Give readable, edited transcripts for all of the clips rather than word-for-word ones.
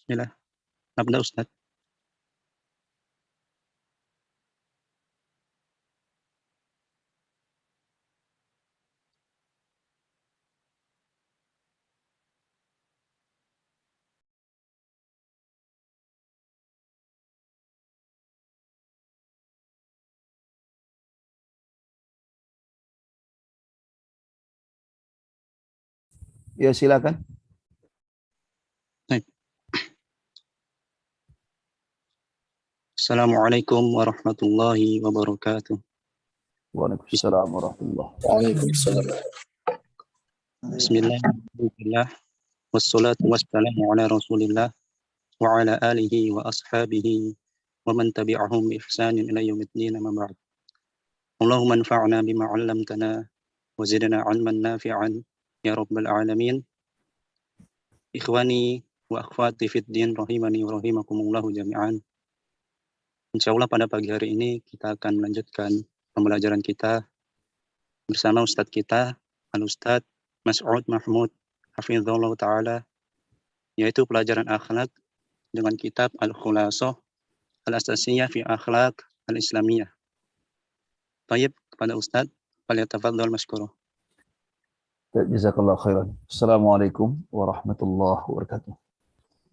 Bismillah. Nabda Ustaz. Ya, silakan. Baik. Assalamualaikum warahmatullahi wabarakatuh. Waalaikumsalam warahmatullahi wabarakatuh. Waalaikumsalam. Bismillahirrahmanirrahim. Wassalatu wassalamu ala Rasulillah wa ala alihi wa ashabihi wa man tabi'ahum bi ihsanin ila yaumiddin, amma ba'd. Allahumma anfa'na bima 'allamtana wa zidna 'ilman nafi'an ya rabbal alamin. Ikhwani wa akhwati fid din rahimani wa rahimakumullah jami'an. Insyaallah pada pagi hari ini kita akan melanjutkan pembelajaran kita bersama Ustadz kita, Al-Ustadz Mas'ud Mahmud Hafizahullah Ta'ala, yaitu pelajaran akhlak dengan kitab Al-Khulasah Al-Asasiyah fi Akhlaq Al-Islamiyah. Baik, kepada Ustadz, falyatafaddal mashkurah. Jazakallah khairan. Assalamualaikum warahmatullahi wabarakatuh.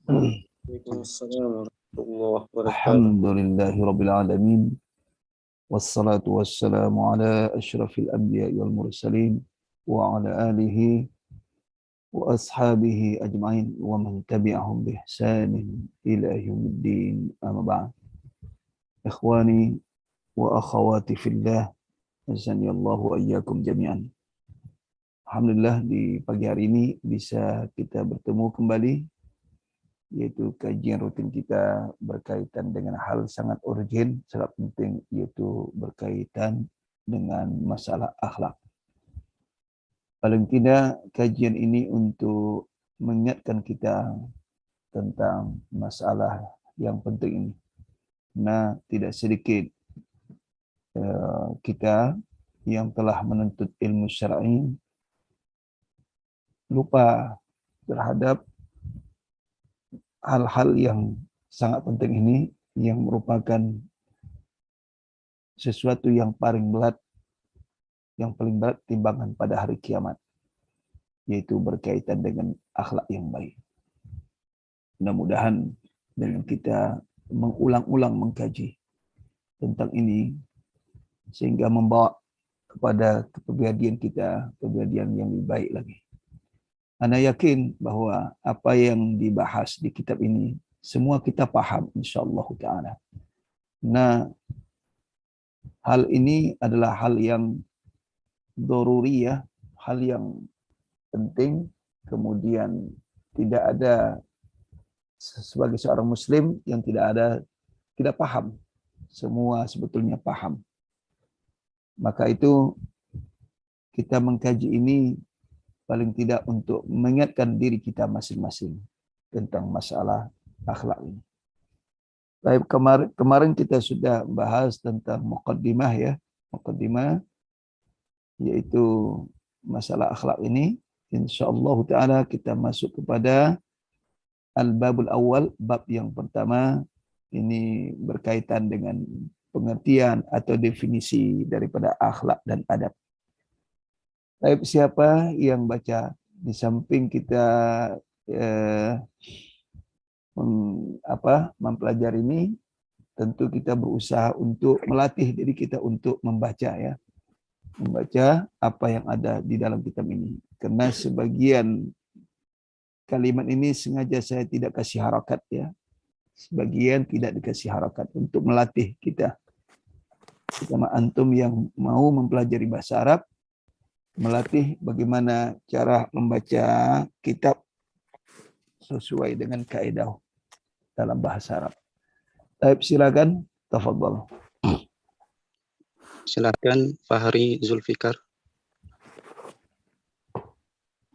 Waalaikumsalam warahmatullahi wabarakatuh. Alhamdulillahi rabbil alamin. Wassalatu wassalamu ala asyrafil anbiya'i wal mursalin wa ala alihi wa ashabihi ajma'in wa man tabi'ahum bi ihsanin ila yaumiddin, amma ba'd. Ikhwani wa akhawati fillah, azani Allah wa iyyakum jami'an. Alhamdulillah di pagi hari ini bisa kita bertemu kembali, yaitu kajian rutin kita berkaitan dengan hal sangat urgen, sangat penting, yaitu berkaitan dengan masalah akhlak. Paling tidak kajian ini untuk mengingatkan kita tentang masalah yang penting ini. Nah, tidak sedikit kita yang telah menuntut ilmu syar'i lupa terhadap hal-hal yang sangat penting ini, yang merupakan sesuatu yang paling berat timbangan pada hari kiamat, yaitu berkaitan dengan akhlak yang baik. Mudah-mudahan dengan kita mengulang-ulang mengkaji tentang ini, sehingga membawa kepada kepribadian kita, kepribadian yang lebih baik lagi. Ana yakin bahwa apa yang dibahas di kitab ini semua kita paham insyaallah ta'ala. Nah, hal ini adalah hal yang daruriyah, hal yang penting, kemudian tidak ada sebagai seorang muslim yang tidak paham. Semua sebetulnya paham. Maka itu kita mengkaji ini paling tidak untuk mengingatkan diri kita masing-masing tentang masalah akhlak ini. Baik, kemarin kita sudah bahas tentang muqaddimah ya. Muqaddimah yaitu masalah akhlak ini. Insyaallah ta'ala kita masuk kepada al-babul awal, bab yang pertama. Ini berkaitan dengan pengertian atau definisi daripada akhlak dan adab. Baik, siapa yang baca di samping kita mempelajari ini, tentu kita berusaha untuk melatih diri kita untuk membaca ya. Membaca apa yang ada di dalam kitab ini. Karena sebagian kalimat ini sengaja saya tidak kasih harakat ya. Sebagian tidak dikasih harakat untuk melatih kita. Terutama antum yang mau mempelajari bahasa Arab, melatih bagaimana cara membaca kitab sesuai dengan kaidah dalam bahasa Arab. Baik, silakan, tafadhal. Silakan Fahri Zulfikar.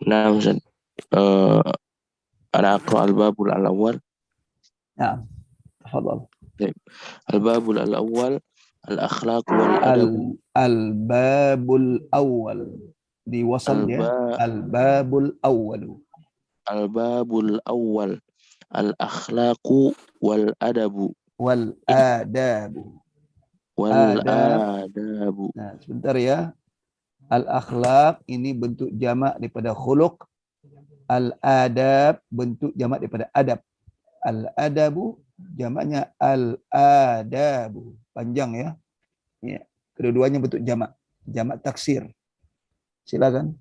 Nah, Ustaz. Ana aqra al-babul al-awwal. Ya, tafadhal. Al-babul al-awwal al-akhlaq wal adab. Al-babul awwal. Di wasal ya. Al-babul awwal. Al-babul awwal Al-akhlaqu wal adabu. Wal adabu. Wal Adab. adabu. Nah, sebentar ya. Al-akhlaq ini bentuk jamak daripada khuluq. Al-adab bentuk jamak daripada adab. Al-adabu jamaknya al-adabu. Panjang ya. Ya. Kedua-duanya bentuk jamak. Jamak taksir. Silakan.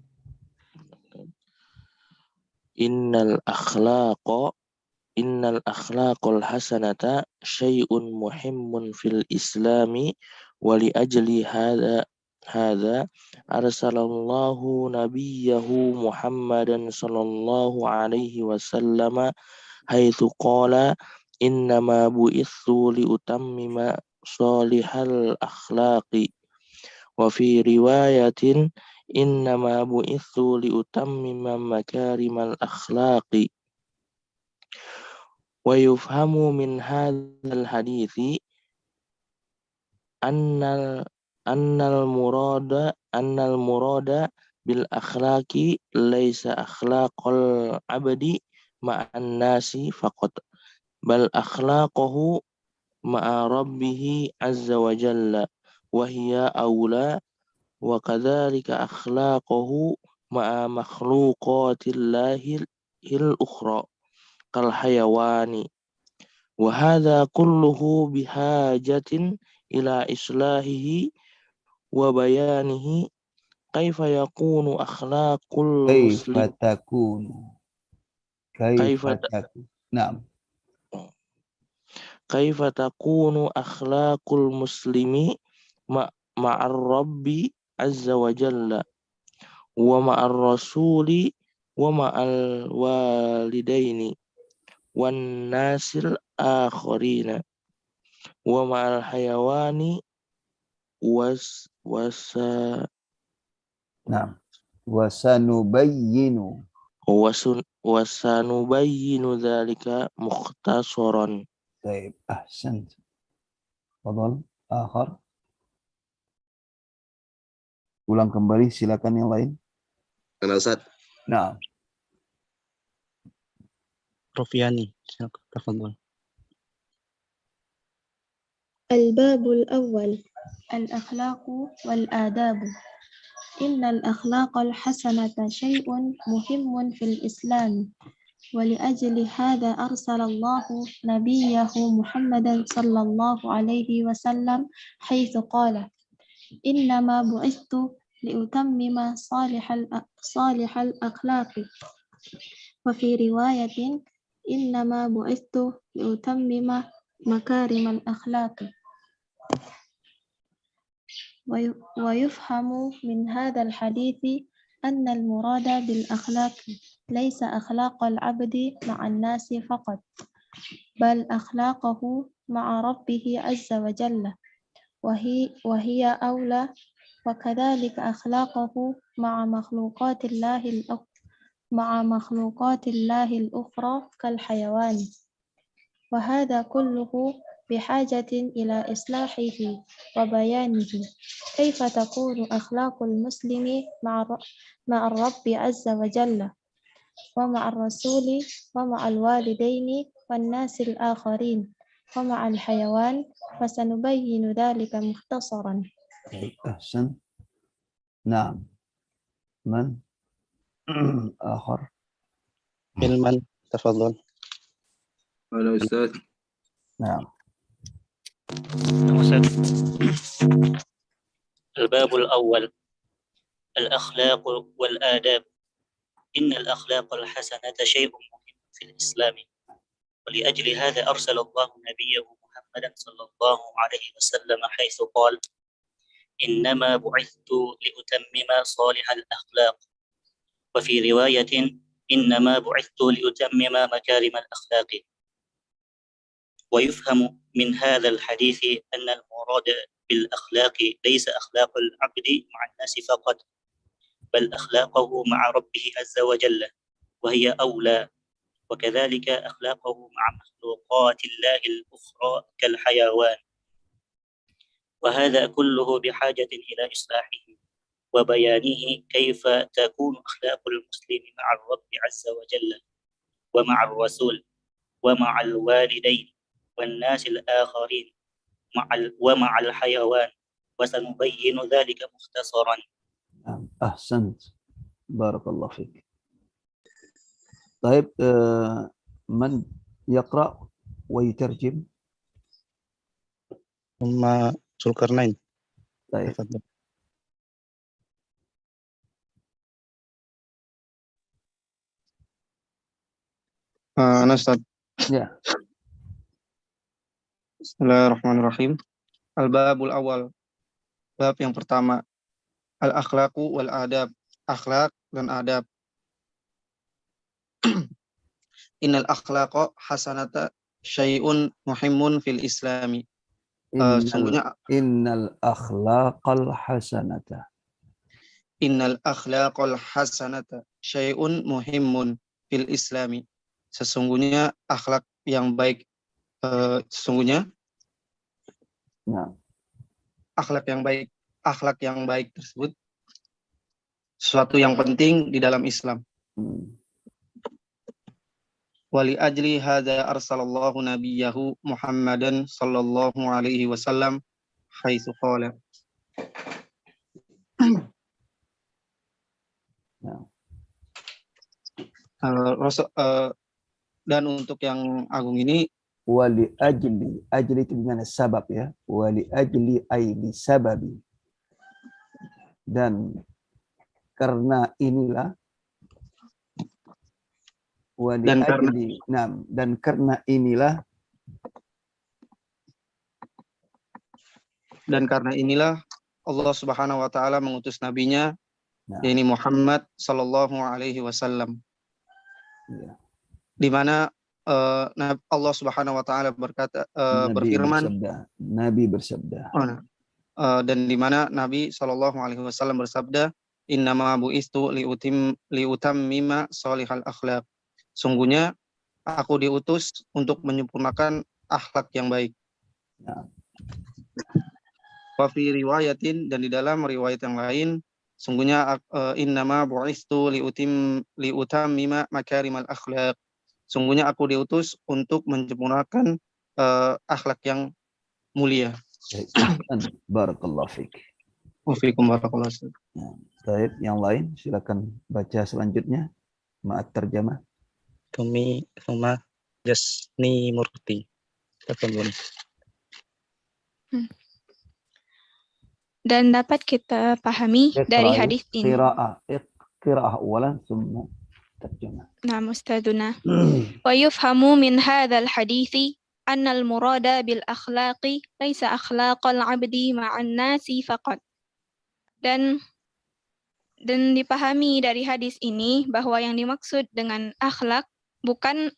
Innal akhlaqal hasanata syai'un muhimmun fil islami wa li ajli hadha arsalallahu nabiyahu Muhammadan sallallahu alaihi wasallam haitsu qala innama bu'itsu li utammima salihal akhlaqi wa fi riwayatin innama bu'itsu li utammima makarimal akhlaqi. Wa yufhamu min hadzal hadithi annal murada bil akhlaqi laisa akhlaqal abdi ma'an nasi faqat bal akhlaquhu ma'a rabbih azza wa jalla wa hiya aula wa kadzalika akhlaquhu ma'a makhluqatillahi ukhra kal hayawani wa hadha kulluhu bihajatin ila islahihi wa bayanihi kaifa yakunu akhlaqul muslim Kaifa takunu. Naam. kaifa takunu akhlaqul muslimi ma'ar rabbi azza wa jalla wa ma'ar rasuli wa ma'al walidaini wan nasil akharina wa ma'al hayawani Naam. Wasanubayyinu. wasanubayyinu dzalika mukhtasaran. Baik, ahsan. Fadhal, akhar. Ulang kembali, silakan yang lain. Kalau Ustaz. Nah. Rofiani, tafadhol. الباب الأول الأخلاق والآداب إن الأخلاق الحسنة شيء مهم في الإسلام ولأجل هذا أرسل الله نبيه محمدا صلى الله عليه وسلم حيث قال إنما بعثت لأتمم صالح الأخلاق وفي رواية إنما بعثت لأتمم مكارم الأخلاق. ويفهم من هذا الحديث أن المراد بالأخلاق ليس أخلاق العبد مع الناس فقط بل أخلاقه مع ربه عز وجل وهي أولى وكذلك أخلاقه مع مخلوقات الله الأخرى كالحيوان وهذا كله بحاجة إلى إصلاحه وبيانه كيف تكون أخلاق المسلم مع الرب عز وجل ومع الرسول ومع الوالدين والناس الآخرين ومع الحيوان فسنبين ذلك مختصرا. أحسن. نعم. من آخر؟ Hilman, tafadhol. Halo Ustaz. نعم. الباب الأول الأخلاق والآداب إن الأخلاق الحسنة شيء مهم في الإسلام ولأجل هذا أرسل الله نبيه محمدا صلى الله عليه وسلم حيث قال إنما بعثت لأتمم صالح الأخلاق وفي رواية إنما بعثت لأتمم مكارم الأخلاق. ويفهم من هذا الحديث أن المراد بالأخلاق ليس أخلاق العبد مع الناس فقط بل أخلاقه مع ربه عز وجل وهي أولى وكذلك أخلاقه مع مخلوقات الله الأخرى كالحيوان وهذا كله بحاجة إلى إصلاحه وبيانه كيف تكون أخلاق المسلم مع الرب عز وجل ومع الرسول ومع الوالدين والناس الآخرين ومع الحيوان وسنبين ذلك مختصرا. أحسنت بارك الله فيك. طيب من يقرأ ويترجم؟ ثم ذو القرنين. طيب تفضل. أنا أستاذ. ya. Bismillahirrahmanirrahim. Al-babul awal. Bab yang pertama. Al-akhlaqu wal adab. Akhlak dan adab. Innal akhlaqa hasanata syai'un muhimmun fil islami. Sungguhnya Innal akhlaqal hasanata. Innal akhlaqal hasanata syai'un muhimmun fil islami. Sesungguhnya akhlak yang baik akhlak yang baik tersebut sesuatu yang penting di dalam Islam. Wali ajli hadza arsalallahu nabiyahu Muhammadan sallallahu alaihi wasallam haitsu qala. Dan untuk yang agung ini, wali ajli itu dimana sabab ya, wali ajli aili sababi, dan karena inilah wali dan ajli dan karena inilah Allah Subhanahu wa taala mengutus nabinya yakni Muhammad sallallahu alaihi wasallam. Ya. Di mana Allah Subhanahu wa taala berfirman, Nabi bersabda. Dan di mana Nabi sallallahu alaihi wasallam bersabda, innama bu'istu liutammima shalihal akhlaq. Sungguhnya aku diutus untuk menyempurnakan akhlak yang baik. Wa fi riwayatin, dan di dalam riwayat yang lain, sungguhnya innama bu'istu liutammima makarimal akhlaq. Sungguhnya aku diutus untuk menyempurnakan akhlak yang mulia. Barakallahu fiik. Wafikum barakallahu fiik. Baik, yang lain silakan baca selanjutnya. Ma'at terjemah. Thumma Jasni Murti. Tafadhol. Dan dapat kita pahami dari hadis ini. Qira'ah awalan thumma terjemah. Naam ustaduna. Wa yufhamu min hadzal hadithi anna al-murada bil akhlaqi laisa akhlaqal 'abdi ma'an nasi faqat. Dan dipahami dari hadis ini bahwa yang dimaksud dengan akhlak bukan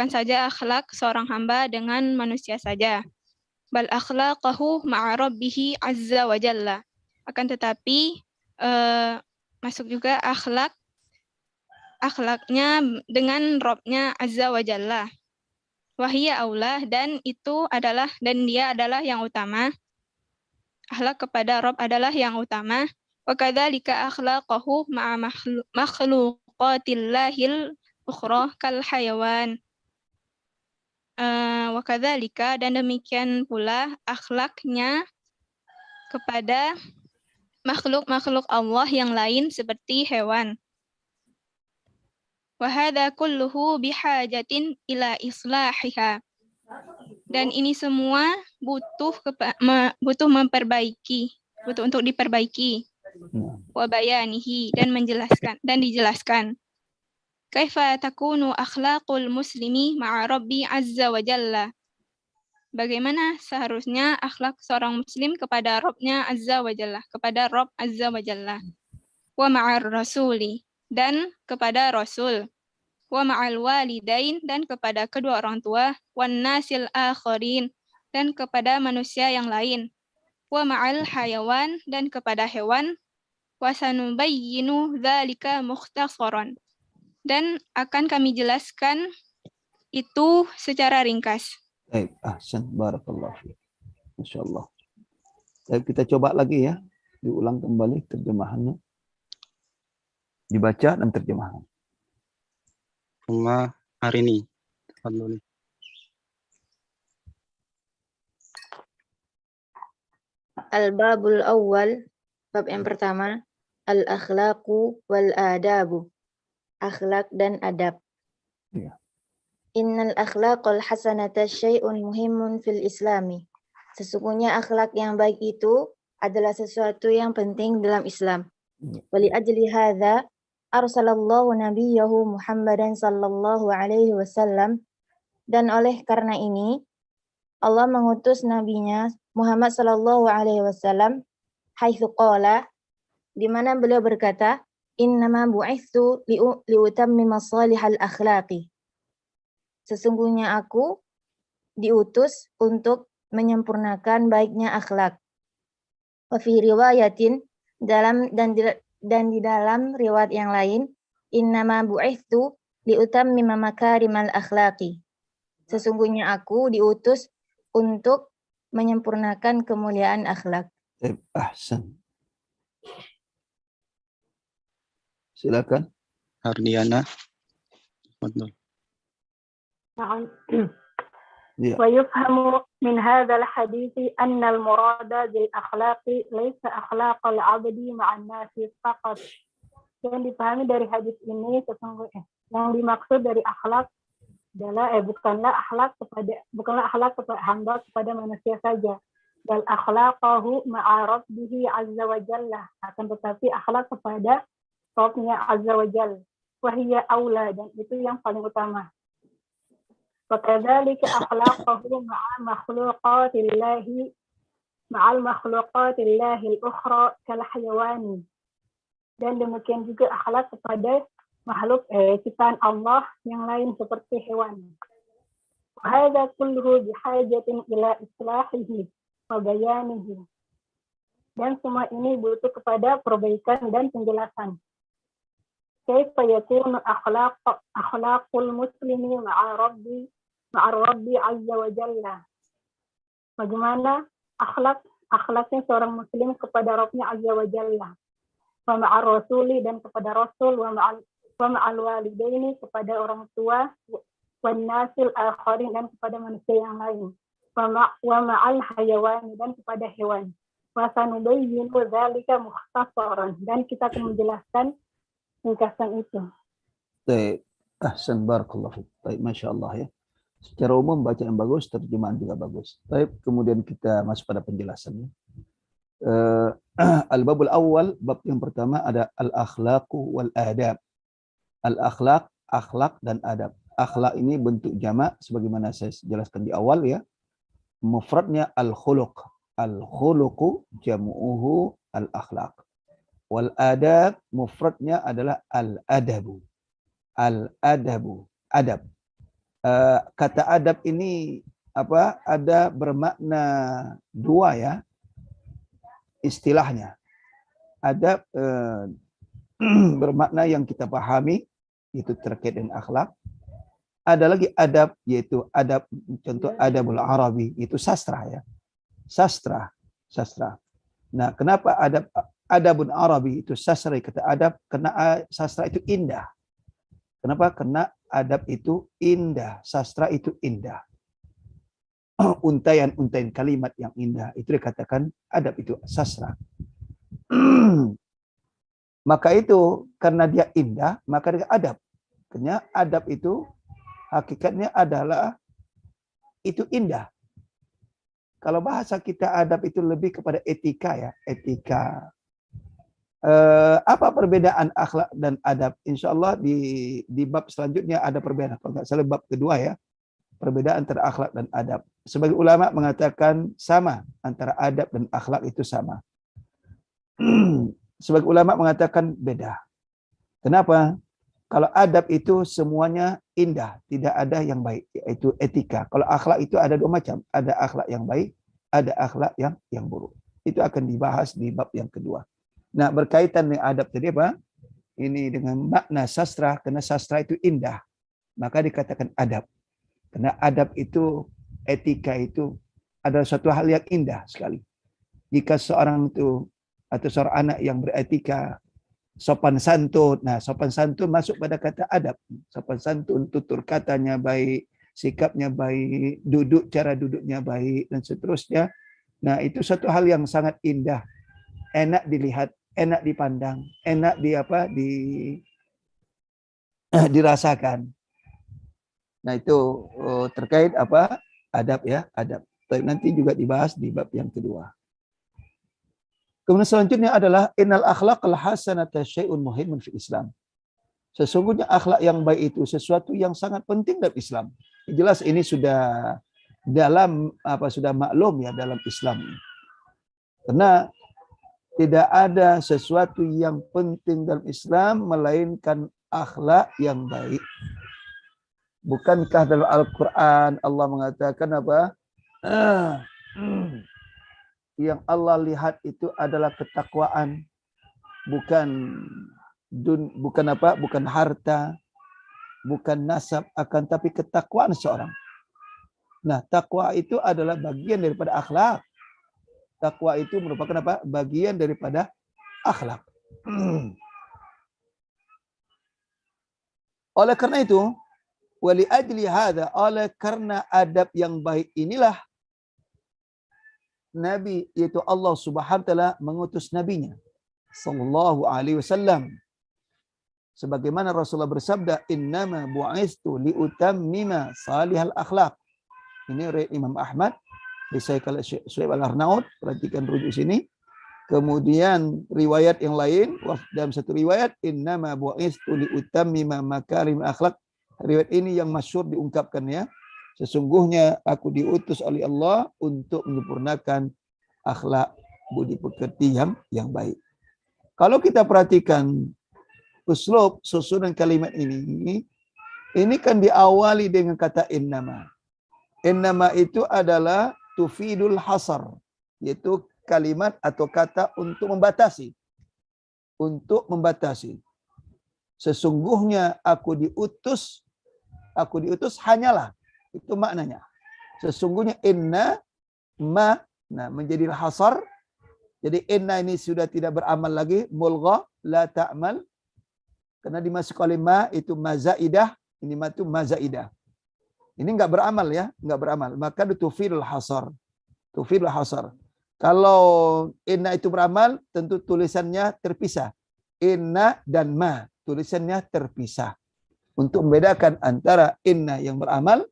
saja akhlak seorang hamba dengan manusia saja. Bal akhlaqahu ma'a rabbih azza wa jalla. Akan tetapi masuk juga akhlaknya dengan Rabb-nya azza wa jalla. Wahia aulah, dan dia adalah yang utama. Akhlak kepada Rabb adalah yang utama. Wa kadzalika akhlaqahu ma'a makhluqatillahil ukhra kal hayawan. Wa kadzalika, dan demikian pula akhlaknya kepada makhluk-makhluk Allah yang lain seperti hewan. Wa hadza kulluhu bihajatin ila islahiha. Dan ini semua butuh untuk diperbaiki. Wa bayanihi, dan dijelaskan. Kaifa takunu akhlaqul muslimi ma'a Rabbi azza wa jalla. Bagaimana seharusnya akhlak seorang muslim kepada Rabb-nya azza wa jalla, kepada Rabb azza wa jalla. Wa ma'ar rasuli, dan kepada rasul. Wa ma'al walidain, dan kepada kedua orang tua. Wan nasil akharin, dan kepada manusia yang lain. Wa ma'al hayawan, dan kepada hewan. Wa sanubayyinu dzalika mukhtasaran, dan akan kami jelaskan itu secara ringkas. Baik, ahsan, barakallahu fiik. Masyaallah. Baik, kita coba lagi ya, diulang kembali terjemahannya. Dibaca dan terjemahan. Uma Arini. Tafadhali. Al-babul awal, bab yang pertama, al-akhlaqu wal adabu, akhlak dan adab. Ya. Innal akhlaqal hasanata syai'un muhimun fil islami. Sesungguhnya akhlak yang baik itu adalah sesuatu yang penting dalam Islam. Wali ajli hadza arsalallahu nabiyahu Muhammadan sallallahu alaihi wasallam, dan oleh karena ini Allah mengutus nabinya Muhammad sallallahu alaihi wasallam haitsu qala, di mana beliau berkata, innama bu'itsu liutammima salihal akhlaqi. Sesungguhnya aku diutus untuk menyempurnakan baiknya akhlak. Wa fi riwayatin, dan di dalam riwayat yang lain, innama bu'itsu liutammima makarimal akhlaqi. Sesungguhnya aku diutus untuk menyempurnakan kemuliaan akhlak. Ahsan. Silakan. Ardiana. Tafadhali. نعم. Ya. ويفهم من هذا الحديث أن المراد بالأخلاق ليس أخلاق العبد مع الناس فقط. Yang dipahami dari hadis ini sesungguhnya yang dimaksud dari akhlak adalah bukanlah akhlak kepada hamba kepada manusia saja. Bal akhlaqahu ma'a rabbihi azza wa jalla, akan tetapi akhlak kepada Rabbnya azza wa jalla. Wa hiya aula, dan itu yang paling utama. وكذلك أخلاقه مع مخلوقات الله الأخرى كالحيوان. Dan demikian juga akhlak kepada makhluk ciptaan Allah yang lain seperti hewan. وهذا كله بحاجة إلى إصلاحه وبيانه. Dan semua ini butuh kepada perbaikan dan penjelasan. كيف يكون أخلاق المسلم مع Rabbi azza wa jalla. Bagaimana akhlaknya seorang muslim kepada Rabbnya azza wa jalla. Wa ma'ar rasuli, dan kepada rasul, wa ma'al walidaini, kepada orang tua, wa nasil akharin, dan kepada manusia yang lain. Wa ma'al hayawani, dan kepada hewan. Wa sanubayyinu dzalika mukhtasaran, dan kita akan menjelaskan ringkasan itu. Baik. Ahsan, barakallahu fiik. Baik, masya-Allah ya. Secara umum bacaan bagus, terjemahan juga bagus. Baik, kemudian kita masuk pada penjelasannya. Al-babul awal, bab yang pertama ada al-akhlaqu wal adab. Al-akhlaq, akhlak dan adab. Akhlak ini bentuk jamak sebagaimana saya jelaskan di awal ya. Mufradnya al-khuluq. Al-khuluqu jam'uhu al-akhlaq. Wal adab mufradnya adalah al-adabu. Al-adabu, adab. Kata adab ini ada bermakna dua ya istilahnya. Adab bermakna yang kita pahami, itu terkait dengan akhlak. Ada lagi adab, yaitu adab, contoh adabul arabi, itu sastra ya. Sastra. Nah, kenapa adabun arabi itu sastra, kata adab, karena sastra itu indah. Kenapa? Karena adab itu indah, sastra itu indah. Untaian-untaian kalimat yang indah, itu dikatakan adab, itu sastra. Maka itu karena dia indah, maka dia adab. Karena adab itu hakikatnya adalah itu indah. Kalau bahasa kita adab itu lebih kepada etika ya, etika. Apa perbedaan akhlak dan adab? Insya Allah di bab selanjutnya ada perbedaan. Kalau nggak salah bab kedua ya, perbedaan antara akhlak dan adab. Sebagai ulama mengatakan sama, antara adab dan akhlak itu sama. Sebagai ulama mengatakan beda. Kenapa? Kalau adab itu semuanya indah, tidak ada yang baik, yaitu etika. Kalau akhlak itu ada dua macam, ada akhlak yang baik, ada akhlak yang buruk. Itu akan dibahas di bab yang kedua. Nah, berkaitan dengan adab tadi apa? Ini dengan makna sastra, karena sastra itu indah, maka dikatakan adab. Karena adab itu, etika itu adalah suatu hal yang indah sekali. Jika seorang itu atau seorang anak yang beretika, sopan santun. Nah, sopan santun masuk pada kata adab. Sopan santun, tutur katanya baik, sikapnya baik, cara duduknya baik, dan seterusnya. Nah, itu satu hal yang sangat indah, enak dilihat, enak dipandang, enak dirasakan. Nah, itu terkait adab ya, adab. Tapi nanti juga dibahas di bab yang kedua. Kemudian selanjutnya adalah innal akhlaqal hasanata syai'un muhimun fi Islam. Sesungguhnya akhlak yang baik itu sesuatu yang sangat penting dalam Islam. Jelas ini sudah sudah maklum ya dalam Islam. Karena tidak ada sesuatu yang penting dalam Islam melainkan akhlak yang baik. Bukankah dalam Al-Quran Allah mengatakan apa? Yang Allah lihat itu adalah ketakwaan, bukan harta, bukan nasab, akan tapi ketakwaan seorang. Nah, takwa itu adalah bagian daripada akhlak. Takwa itu merupakan apa? Bagian daripada akhlak. Oleh karena itu, wali ajli hadza, oleh karena adab yang baik inilah Nabi, yaitu Allah Subhanahu wa taala mengutus nabinya sallallahu alaihi wasallam. Sebagaimana Rasulullah bersabda, "Innama bu'istu liutammima salihal akhlaq." Ini riwayat Imam Ahmad, disahihkan oleh Syekh Al-Arnaud, perhatikan rujuk sini. Kemudian riwayat yang lain, dalam satu riwayat, "Innama bu'istu liutammima makarim akhlaq." Riwayat ini yang masyhur diungkapkan ya. Sesungguhnya aku diutus oleh Allah untuk menyempurnakan akhlak budi pekerti yang baik. Kalau kita perhatikan uslub susunan kalimat ini kan diawali dengan kata innama. Innama itu adalah tufidul hasar, yaitu kalimat atau kata untuk membatasi. Untuk membatasi. Sesungguhnya aku diutus hanyalah. Itu maknanya. Sesungguhnya inna ma, nah menjadi hasar. Jadi inna ini sudah tidak beramal lagi, mulgha la ta'mal. Karena dimasuk oleh ma itu mazaidah, ini ma itu mazaidah. Ini enggak beramal ya, enggak beramal. Maka tufidul hasar. Tufidul hasar. Kalau inna itu beramal, tentu tulisannya terpisah. Inna dan ma, tulisannya terpisah. Untuk membedakan antara inna yang beramal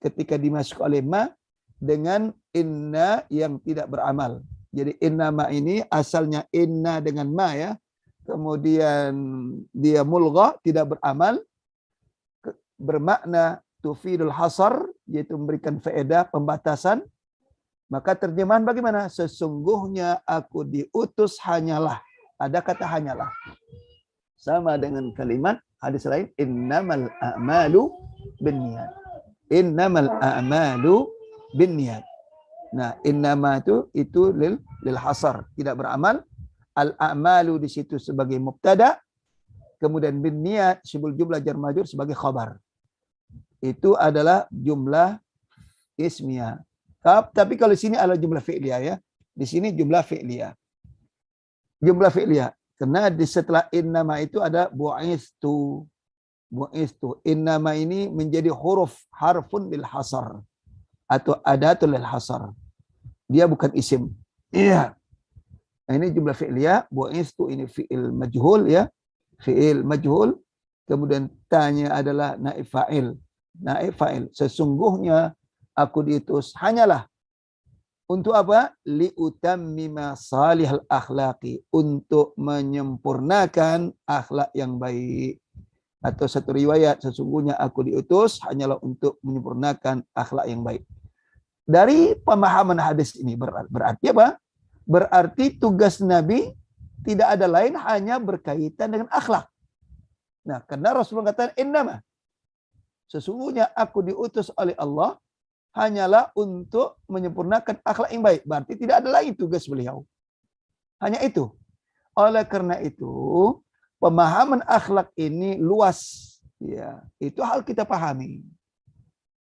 ketika dimasuk oleh ma dengan inna yang tidak beramal. Jadi inna ma ini asalnya inna dengan ma ya. Kemudian dia mulgha, tidak beramal, bermakna tufidul hasar, yaitu memberikan faedah pembatasan. Maka terjemahan bagaimana? Sesungguhnya aku diutus hanyalah. Ada kata hanyalah. Sama dengan kalimat hadis lain, innamal a'malu binniyat. Innamal a'malu binniyat. Nah, innama itu lil hasar, tidak beramal. Al-a'malu di situ sebagai mubtada, kemudian binniyat sibul jumlah jar majrur sebagai khabar. Itu adalah jumlah ismiyah. Tapi kalau di sini adalah jumlah fi'liyah ya. Di sini jumlah fi'liyah. Jumlah fi'liyah. Karena setelah innama itu ada bu'istu. Bu'istu. Innama ini menjadi harfun lil hasar. Atau adatul lil hasar. Dia bukan isim. Iya. Nah, ini jumlah fi'liyah. Bu'istu ini fi'il majhul ya. Fi'il majhul. Kemudian tanya adalah naib fa'il. Naib fa'il. Sesungguhnya aku diutus hanyalah. Untuk apa? Liutammima salihal akhlaqi. Untuk menyempurnakan akhlak yang baik. Atau satu riwayat, sesungguhnya aku diutus hanyalah untuk menyempurnakan akhlak yang baik. Dari pemahaman hadis ini berarti apa? Berarti tugas Nabi tidak ada lain hanya berkaitan dengan akhlak. Nah, karena Rasulullah katakan innama. Sesungguhnya aku diutus oleh Allah hanyalah untuk menyempurnakan akhlak yang baik. Berarti tidak ada lagi tugas beliau. Hanya itu. Oleh karena itu, pemahaman akhlak ini luas. Ya, itu hal kita pahami.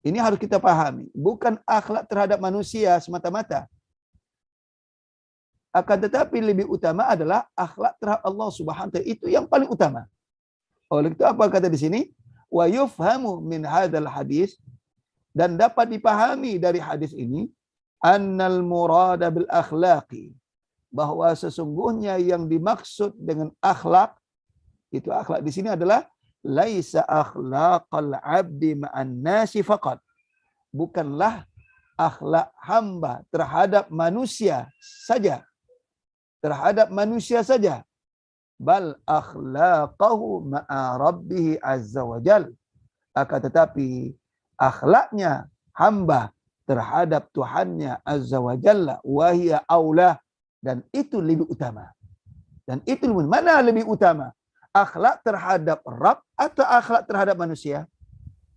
Ini harus kita pahami. Bukan akhlak terhadap manusia semata-mata. Akan tetapi lebih utama adalah akhlak terhadap Allah Subhanahu wa taala, itu yang paling utama. Oleh itu apa kata di sini? Wa yufhamu min hadzal hadis, dan dapat dipahami dari hadis ini annal murada bil akhlaqi, bahwa sesungguhnya yang dimaksud dengan akhlak, itu akhlak di sini adalah laisa akhlaqal abdi ma'an nasi faqat, bukanlah akhlak hamba terhadap manusia saja, bal akhlaqahu ma'a rabbih azza wa jal, akan tetapi akhlaknya hamba terhadap Tuhannya azza wa jalla wahia aula, dan itu lebih utama. Mana lebih utama? Akhlak terhadap Rabb atau akhlak terhadap manusia?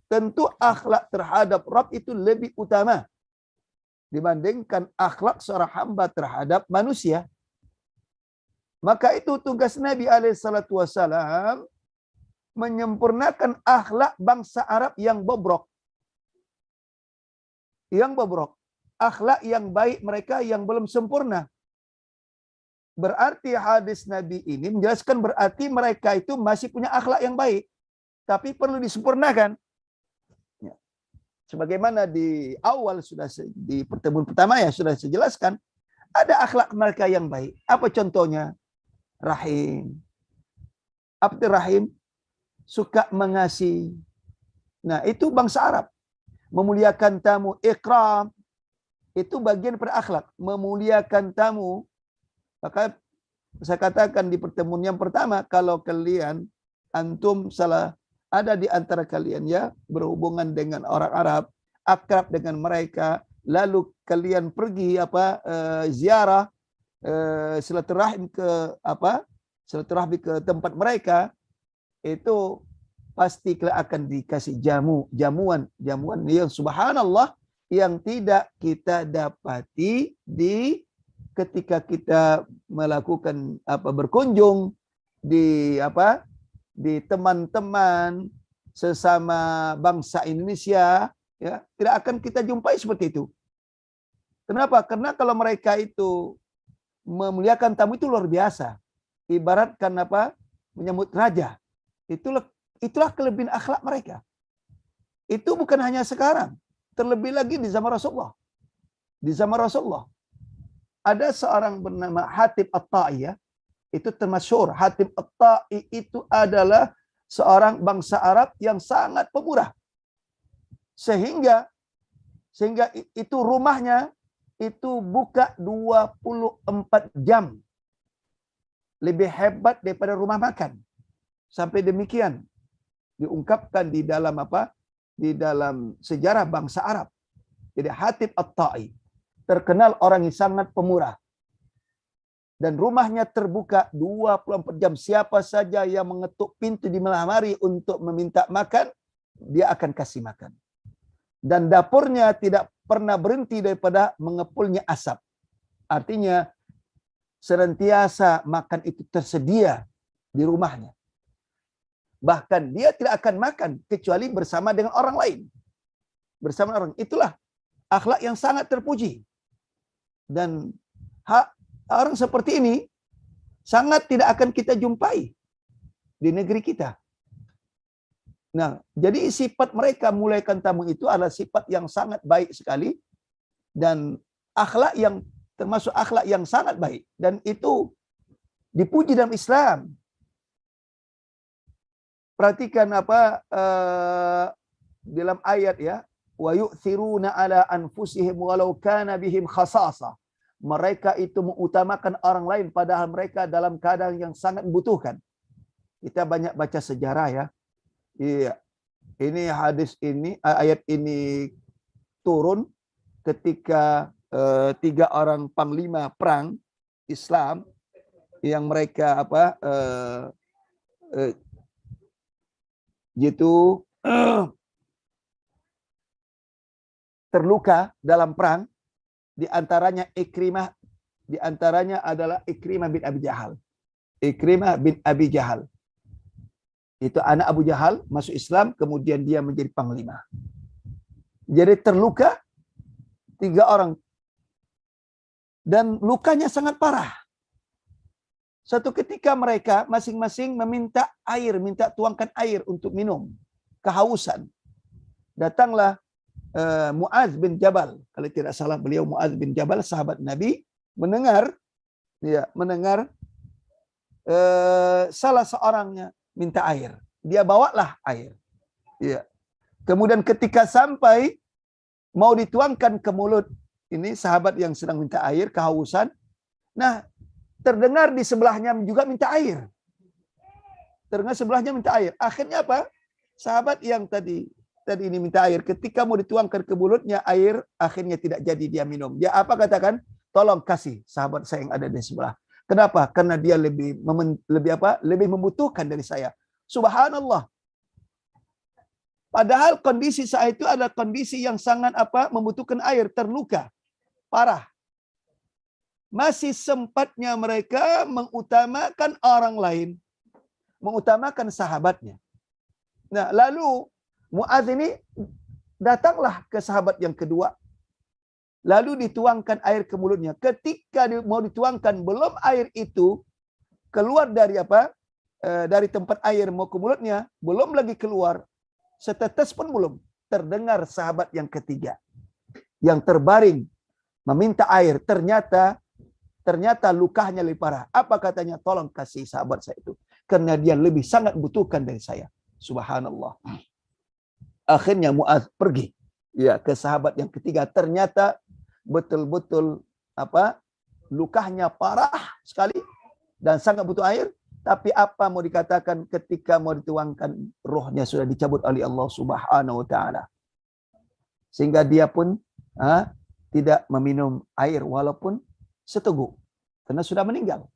Tentu akhlak terhadap Rabb itu lebih utama dibandingkan akhlak seorang hamba terhadap manusia. Maka itu tugas Nabi SAW menyempurnakan akhlak bangsa Arab yang bobrok. Akhlak yang baik mereka yang belum sempurna. Berarti hadis Nabi ini menjelaskan berarti mereka itu masih punya akhlak yang baik, tapi perlu disempurnakan. Sebagaimana di awal sudah di pertemuan pertama ya sudah saya jelaskan, ada akhlak mereka yang baik. Apa contohnya? Rahim. Apa itu rahim? Suka mengasihi. Nah, itu bangsa Arab. Memuliakan tamu, ikram, itu bagian dari akhlak. Memuliakan tamu. Maka saya katakan di pertemuan yang pertama, kalau kalian antum salah ada di antara kalian ya berhubungan dengan orang Arab, akrab dengan mereka, lalu kalian pergi ziarah silaturahim silaturahmi ke tempat mereka, itu pasti akan dikasih jamuan yang subhanallah yang tidak kita dapati ketika kita melakukan berkunjung di teman-teman sesama bangsa Indonesia, ya tidak akan kita jumpai seperti itu. Kenapa? Karena kalau mereka itu memuliakan tamu itu luar biasa. Ibaratkan menyambut raja. Itulah kelebihan akhlak mereka. Itu bukan hanya sekarang, terlebih lagi di zaman Rasulullah. Di zaman Rasulullah ada seorang bernama Hatib At-Ta'i, ya. Itu termasyhur. Hatib At-Ta'i itu adalah seorang bangsa Arab yang sangat pemurah. Sehingga itu rumahnya itu buka 24 jam. Lebih hebat daripada rumah makan. Sampai demikian diungkapkan di dalam di dalam sejarah bangsa Arab. Jadi Hatib At-Ta'i terkenal orang yang sangat pemurah. Dan rumahnya terbuka 24 jam. Siapa saja yang mengetuk pintu di malam hari untuk meminta makan, dia akan kasih makan. Dan dapurnya tidak pernah berhenti daripada mengepulnya asap. Artinya senantiasa makan itu tersedia di rumahnya. Bahkan dia tidak akan makan kecuali bersama dengan orang lain. Bersama orang. Itulah akhlak yang sangat terpuji. Dan orang seperti ini sangat tidak akan kita jumpai di negeri kita. Nah, jadi sifat mereka mulaikan tamu itu adalah sifat yang sangat baik sekali dan akhlak yang termasuk akhlak yang sangat baik, dan itu dipuji dalam Islam. Perhatikan dalam ayat ya, wa yu'thiruna ala anfusihim walau kana bihim khasasa. Mereka itu mengutamakan orang lain padahal mereka dalam keadaan yang sangat membutuhkan. Kita banyak baca sejarah ya. Iya. Ini hadis ini, ayat ini turun ketika 3 orang panglima perang Islam yang mereka terluka dalam perang. Di antaranya adalah Ikrimah bin Abi Jahal. Ikrimah bin Abi Jahal. Itu anak Abu Jahal masuk Islam, kemudian dia menjadi panglima. Jadi terluka 3 orang dan lukanya sangat parah. Suatu ketika mereka masing-masing meminta air, minta tuangkan air untuk minum, kehausan. Datanglah Muaz bin Jabal, kalau tidak salah beliau Muaz bin Jabal, sahabat Nabi, mendengar salah seorangnya minta air. Dia bawalah air. Ya. Kemudian ketika sampai mau dituangkan ke mulut ini sahabat yang sedang minta air, kehausan. Nah, terdengar di sebelahnya juga minta air. Terdengar sebelahnya minta air. Akhirnya apa? Sahabat yang tadi ini minta air, ketika mau dituangkan ke mulutnya air, akhirnya tidak jadi dia minum. Dia apa katakan? Tolong kasih sahabat saya yang ada di sebelah. Kenapa? Karena dia lebih membutuhkan dari saya. Subhanallah. Padahal kondisi saat itu adalah kondisi yang sangat membutuhkan air, terluka, parah. Masih sempatnya mereka mengutamakan orang lain, mengutamakan sahabatnya. Nah, lalu Muaz ini datanglah ke sahabat yang kedua. Lalu dituangkan air ke mulutnya. Ketika mau dituangkan, belum air itu keluar dari dari tempat air mau ke mulutnya, belum lagi keluar, setetes pun belum. Terdengar sahabat yang ketiga yang terbaring meminta air. Ternyata lukanya lebih parah. Apa katanya? Tolong kasih sahabat saya itu, karena dia lebih sangat butuhkan dari saya. Subhanallah. Akhirnya Muaz pergi ke sahabat yang ketiga. Ternyata betul-betul lukanya parah sekali dan sangat butuh air. Tapi apa mau dikatakan, ketika mau dituangkan, rohnya sudah dicabut oleh Allah Subhanahu wa taala. Sehingga dia pun tidak meminum air walaupun seteguk, karena sudah meninggal.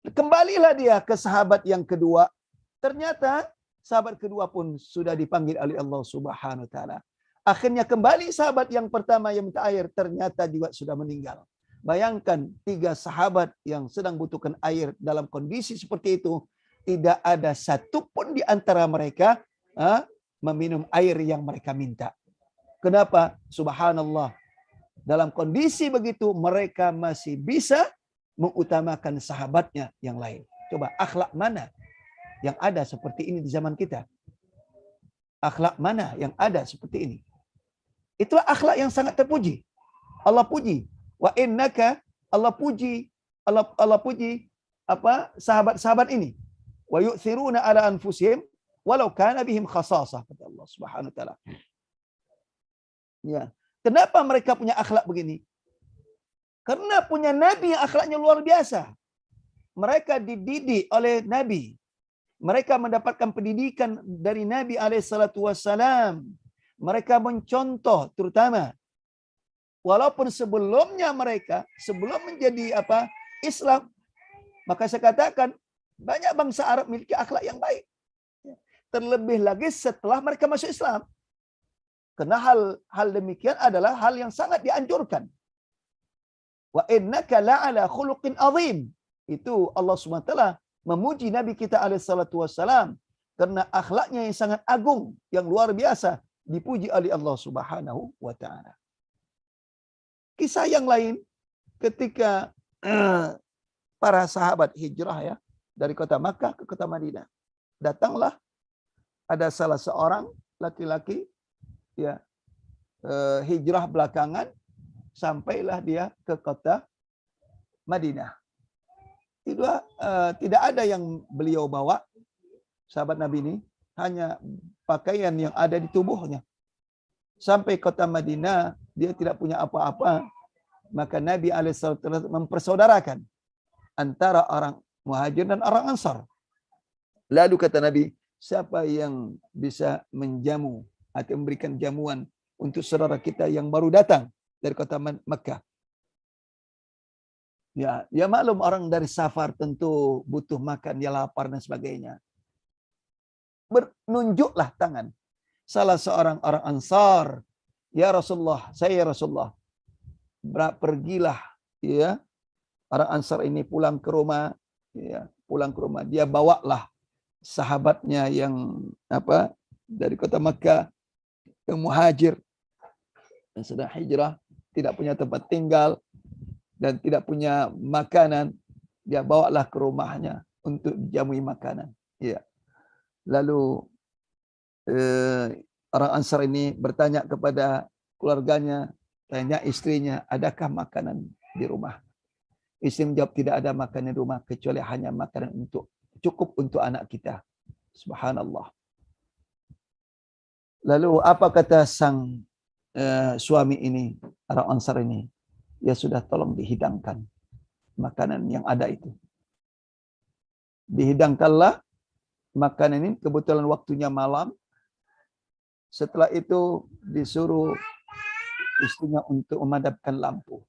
Kembalilah dia ke sahabat yang kedua. Ternyata sahabat kedua pun sudah dipanggil oleh Allah Subhanahu wa taala. Akhirnya kembali sahabat yang pertama yang minta air, ternyata juga sudah meninggal. Bayangkan 3 sahabat yang sedang butuhkan air dalam kondisi seperti itu, tidak ada satupun di antara mereka meminum air yang mereka minta. Kenapa? Subhanallah. Dalam kondisi begitu mereka masih bisa mengutamakan sahabatnya yang lain. Coba akhlak mana yang ada seperti ini di zaman kita? Akhlak mana yang ada seperti ini? Itulah akhlak yang sangat terpuji. Allah puji. Wa innaka, Allah puji sahabat-sahabat ini. Wa yu'thiruna ala anfusihim walau kana bihim khasasah, kata Allah Subhanahu wa taala. Ya. Kenapa mereka punya akhlak begini? Karena punya nabi yang akhlaknya luar biasa. Mereka dididik oleh nabi. Mereka mendapatkan pendidikan dari Nabi SAW. Mereka mencontoh, terutama walaupun sebelumnya mereka, sebelum menjadi Islam, maka saya katakan banyak bangsa Arab memiliki akhlak yang baik. Terlebih lagi setelah mereka masuk Islam. Karena hal demikian adalah hal yang sangat dianjurkan. Wa innaka la'ala khuluqin azim. Itu Allah SWT memuji Nabi kita alaihissalam karena akhlaknya yang sangat agung, yang luar biasa, dipuji oleh Allah Subhanahu wa taala. Kisah yang lain ketika para sahabat hijrah dari kota Makkah ke kota Madinah. Datanglah ada salah seorang laki-laki hijrah belakangan, sampailah dia ke kota Madinah. Tidak ada yang beliau bawa, sahabat Nabi ini, hanya pakaian yang ada di tubuhnya. Sampai kota Madinah, dia tidak punya apa-apa. Maka Nabi alaihissalam mempersaudarakan antara orang Muhajir dan orang Ansar. Lalu kata Nabi, siapa yang bisa menjamu atau memberikan jamuan untuk saudara kita yang baru datang dari kota Makkah? Ya maklum, orang dari safar tentu butuh makan, dia lapar dan sebagainya. Menunjuklah tangan salah seorang orang Ansar. Ya Rasulullah, saya ya Rasulullah. Pergilah orang Ansar ini pulang ke rumah, Dia bawalah sahabatnya yang dari kota Makkah, yang Muhajir dan sedang hijrah, tidak punya tempat tinggal. dan tidak punya makanan, dia bawalah ke rumahnya untuk dijamui makanan. Ya. Lalu orang Ansar ini bertanya kepada keluarganya, tanya istrinya, adakah makanan di rumah? Istri menjawab, tidak ada makanan di rumah kecuali hanya makanan cukup untuk anak kita. Subhanallah. Lalu apa kata sang suami ini, orang Ansar ini? Ya sudah, tolong dihidangkan makanan yang ada itu. Dihidangkanlah makanan ini, kebetulan waktunya malam. Setelah itu disuruh istrinya untuk memadamkan lampu.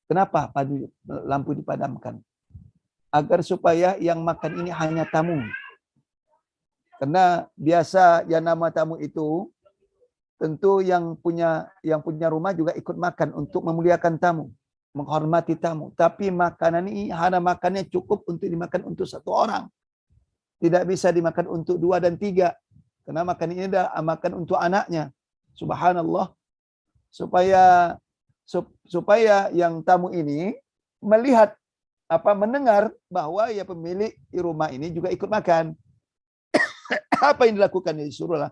Kenapa lampu dipadamkan? Agar supaya yang makan ini hanya tamu. Karena biasa yang nama tamu itu tentu yang punya rumah juga ikut makan untuk memuliakan tamu, menghormati tamu. Tapi makanan ini hanya makannya cukup untuk dimakan untuk satu orang. Tidak bisa dimakan untuk 2 dan 3. Karena makan ini adalah makan untuk anaknya. Subhanallah. Supaya yang tamu ini melihat mendengar bahwa ya pemilik di rumah ini juga ikut makan. Apa yang dilakukan? Disuruhlah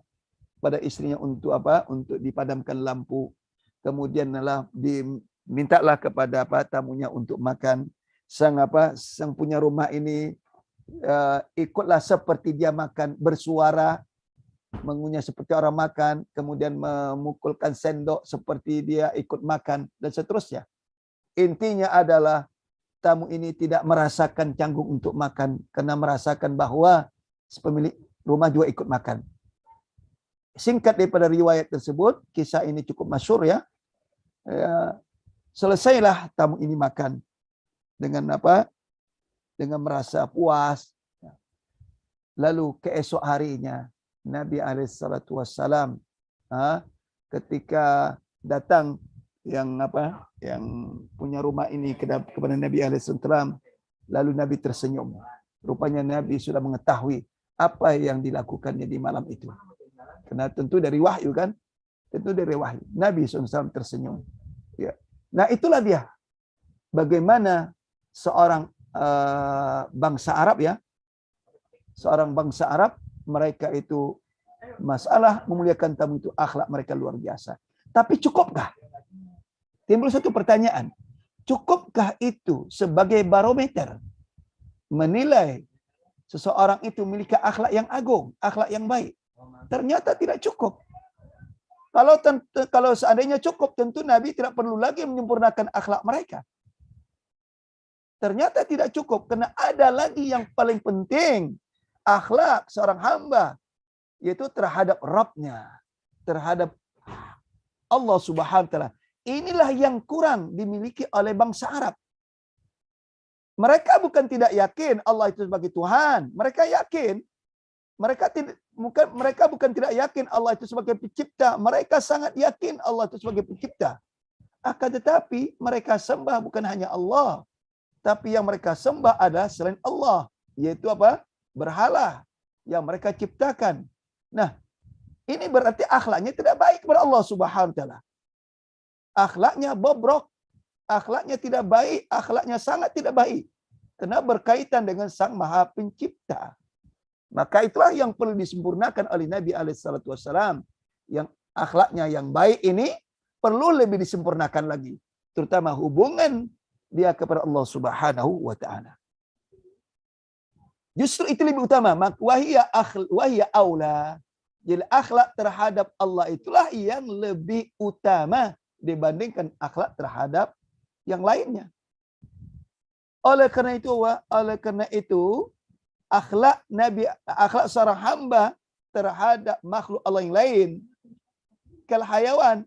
pada istrinya untuk untuk dipadamkan lampu. Kemudian dimintalah kepada tamunya untuk makan. Sang punya rumah ini ikutlah seperti dia makan, bersuara, mengunyah seperti orang makan, kemudian memukulkan sendok seperti dia ikut makan, dan seterusnya. Intinya adalah tamu ini tidak merasakan canggung untuk makan, karena merasakan bahwa pemilik rumah juga ikut makan. Singkat daripada riwayat tersebut, kisah ini cukup masyhur ya. Selesailah tamu ini makan dengan dengan merasa puas. Lalu keesok harinya Nabi SAW ketika datang yang punya rumah ini kepada Nabi SAW, lalu Nabi tersenyum. Rupanya Nabi sudah mengetahui apa yang dilakukannya di malam itu. Karena tentu dari wahyu kan, tentu dari wahyu. Nabi SAW tersenyum. Ya. Nah itulah dia. Bagaimana seorang bangsa Arab ya, seorang bangsa Arab, mereka itu masalah memuliakan tamu itu akhlak mereka luar biasa. Tapi cukupkah? Timbul satu pertanyaan. Cukupkah itu sebagai barometer menilai seseorang itu memiliki akhlak yang agung, akhlak yang baik? Ternyata tidak cukup. Kalau seandainya cukup, tentu Nabi tidak perlu lagi menyempurnakan akhlak mereka. Ternyata tidak cukup, karena ada lagi yang paling penting. Akhlak seorang hamba, yaitu terhadap Rabb-nya, terhadap Allah Subhanahu wa taala. Inilah yang kurang dimiliki oleh bangsa Arab. Mereka bukan tidak yakin Allah itu sebagai Tuhan, mereka yakin. Mereka bukan tidak yakin Allah itu sebagai pencipta, mereka sangat yakin Allah itu sebagai pencipta. Akan tetapi mereka sembah bukan hanya Allah, tapi yang mereka sembah adalah selain Allah, yaitu berhala yang mereka ciptakan. Nah, ini berarti akhlaknya tidak baik kepada Allah Subhanahu wa taala. Akhlaknya bobrok, akhlaknya tidak baik, akhlaknya sangat tidak baik. Karena berkaitan dengan Sang Maha Pencipta. Maka itulah yang perlu disempurnakan oleh Nabi SAW. Yang akhlaknya yang baik ini perlu lebih disempurnakan lagi. Terutama hubungan dia kepada Allah Subhanahu wa taala. Justru itu lebih utama. Wahia aula. Jadi akhlak terhadap Allah itulah yang lebih utama dibandingkan akhlak terhadap yang lainnya. Oleh karena itu, akhlak seorang hamba terhadap makhluk Allah yang lain, kal hayawan,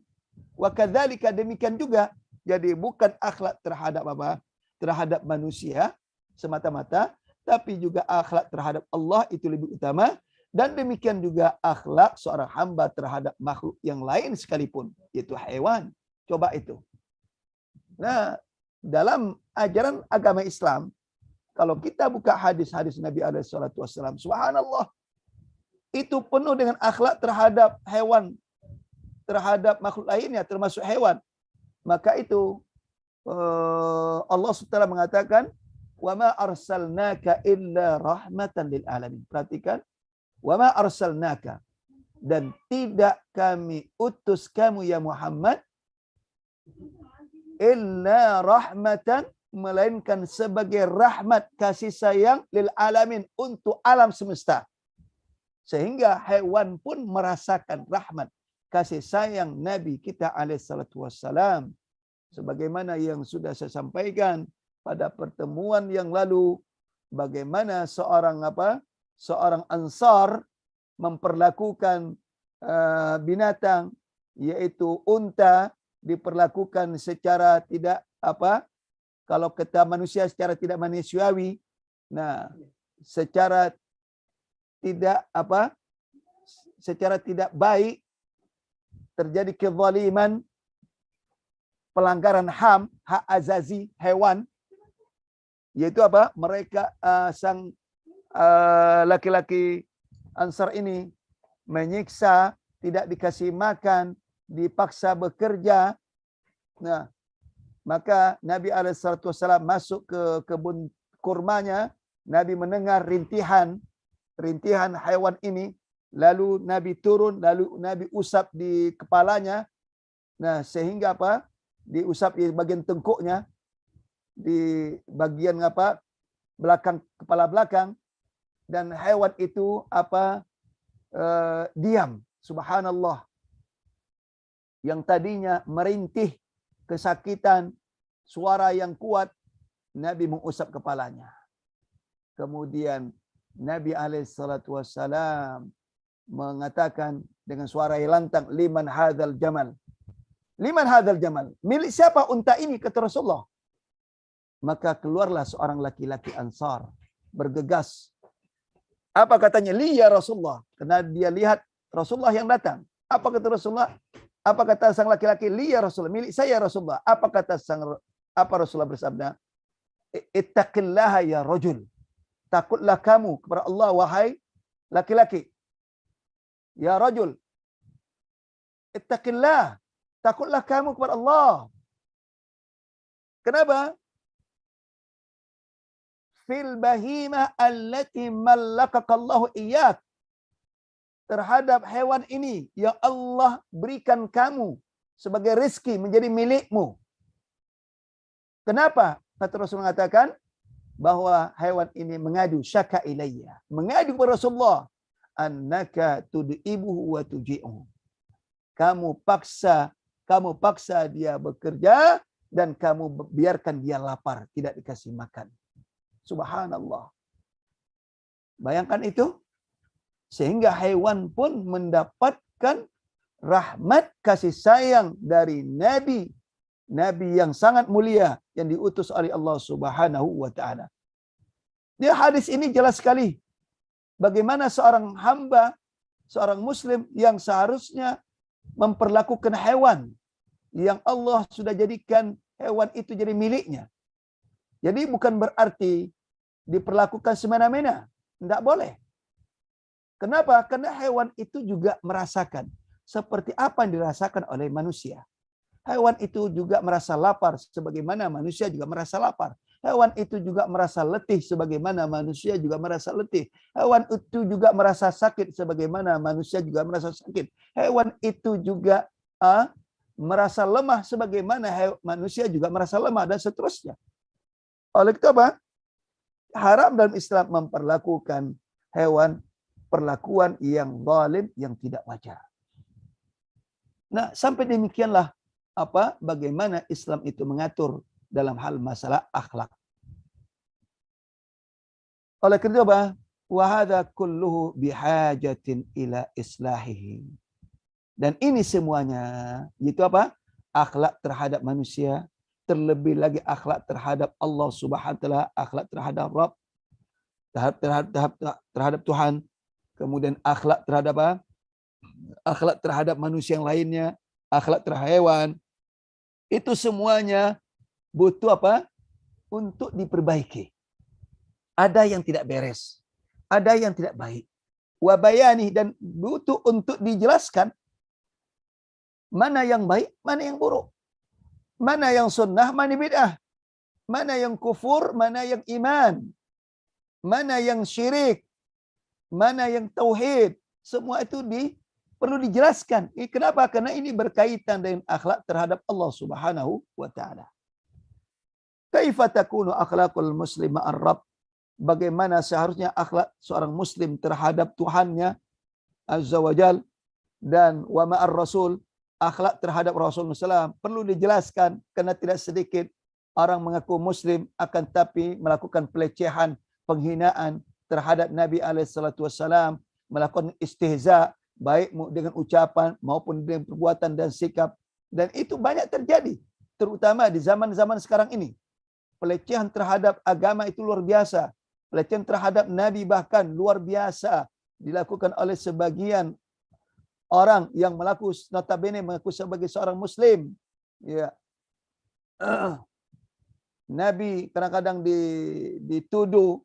wa kadzalika, demikian juga. Jadi bukan akhlak terhadap manusia semata-mata, tapi juga akhlak terhadap Allah itu lebih utama. Dan demikian juga akhlak seorang hamba terhadap makhluk yang lain sekalipun, yaitu hewan. Coba itu. Nah, dalam ajaran agama Islam, kalau kita buka hadis-hadis Nabi SAW, subhanallah, itu penuh dengan akhlak terhadap hewan, terhadap makhluk lainnya, termasuk hewan. Maka itu Allah SWT mengatakan, wa ma arsalnaka illa rahmatan lil alamin. Perhatikan, wa ma arsalnaka, dan tidak kami utus kamu ya Muhammad illa rahmatan, melainkan sebagai rahmat kasih sayang lil alamin, untuk alam semesta. Sehingga hewan pun merasakan rahmat kasih sayang Nabi kita alaihissalatu wassalam. Sebagaimana yang sudah saya sampaikan pada pertemuan yang lalu, bagaimana seorang Ansar memperlakukan binatang, yaitu unta, diperlakukan secara tidak kalau kata manusia secara tidak manusiawi, nah secara tidak baik, terjadi kezaliman, pelanggaran HAM, hak azazi hewan, yaitu mereka sang laki-laki Ansar ini menyiksa, tidak dikasih makan, dipaksa bekerja. Nah, maka Nabi alaihissalam masuk ke kebun kurmanya. Nabi mendengar rintihan hewan ini, lalu Nabi turun, lalu Nabi usap di kepalanya. Nah, sehingga diusap di bagian tengkuknya, di bagian belakang, kepala belakang, dan hewan itu diam. Subhanallah. Yang tadinya merintih kesakitan, suara yang kuat, Nabi mengusap kepalanya. Kemudian Nabi alaihissalam mengatakan dengan suara yang lantang, liman hadzal jamal. Liman hadzal jamal. Milik siapa unta ini, kata Rasulullah. Maka keluarlah seorang laki-laki Ansar, bergegas. Apa katanya? Li ya Rasulullah. Karena dia lihat Rasulullah yang datang. Apa kata Rasulullah? Apa kata sang laki-laki? Li ya Rasulullah. Milik saya Rasulullah. Apa Rasulullah bersabda? Ittaqillaha ya rajul. Takutlah kamu kepada Allah, wahai laki-laki. Ya rajul. Ittaqillah. Takutlah kamu kepada Allah. Kenapa? Fil bahimah allati mallakakallahu iyyak. Terhadap hewan ini yang Allah berikan kamu sebagai rezeki, menjadi milikmu. Kenapa? Kata Rasul mengatakan bahwa hewan ini mengadu, syaka ilayya, mengadu kepada Rasulullah, annaka tud'ibuhu wa tuji'uhu. Kamu paksa dia bekerja dan kamu biarkan dia lapar, tidak dikasih makan. Subhanallah. Bayangkan itu. Sehingga hewan pun mendapatkan rahmat kasih sayang dari Nabi yang sangat mulia yang diutus oleh Allah Subhanahu wa taala. Di hadis ini jelas sekali bagaimana seorang hamba, seorang muslim yang seharusnya memperlakukan hewan yang Allah sudah jadikan hewan itu jadi miliknya. Jadi bukan berarti diperlakukan semena-mena, tidak boleh. Kenapa? Karena hewan itu juga merasakan seperti apa yang dirasakan oleh manusia. Hewan itu juga merasa lapar sebagaimana manusia juga merasa lapar. Hewan itu juga merasa letih sebagaimana manusia juga merasa letih. Hewan itu juga merasa sakit sebagaimana manusia juga merasa sakit. Hewan itu juga merasa lemah sebagaimana manusia juga merasa lemah, dan seterusnya. Oleh itu haram dalam Islam memperlakukan hewan perlakuan yang zalim, yang tidak wajar. Nah, sampai demikianlah bagaimana Islam itu mengatur dalam hal masalah akhlak. Oleh karena itu wa hadza kulluhu bihajatin ila islahihi. Dan ini semuanya itu akhlak terhadap manusia, terlebih lagi akhlak terhadap Allah Subhanahu wa taala, akhlak terhadap Rabb, terhadap Tuhan. Kemudian akhlak terhadap akhlak terhadap manusia yang lainnya, akhlak terhadap hewan. Itu semuanya butuh untuk diperbaiki. Ada yang tidak beres, ada yang tidak baik. Wa bayani, dan butuh untuk dijelaskan mana yang baik, mana yang buruk. Mana yang sunnah, mana bid'ah. Mana yang kufur, mana yang iman. Mana yang syirik, mana yang tauhid. Semua itu perlu dijelaskan. Kenapa? Karena ini berkaitan dengan akhlak terhadap Allah Subhanahu wa taala. Kaifa takunu akhlaqul muslim ma'ar Rabb? Bagaimana seharusnya akhlak seorang muslim terhadap Tuhannya Azza wa Jal, dan wa ma'ar Rasul, akhlak terhadap Rasulullah SAW perlu dijelaskan, karena tidak sedikit orang mengaku muslim akan tapi melakukan pelecehan, penghinaan terhadap Nabi SAW, melakukan istihza baik dengan ucapan maupun dengan perbuatan dan sikap, dan itu banyak terjadi terutama di zaman-zaman sekarang ini. Pelecehan terhadap agama itu luar biasa, pelecehan terhadap Nabi bahkan luar biasa dilakukan oleh sebagian orang yang notabene mengaku sebagai seorang muslim. Ya. Nabi kadang-kadang dituduh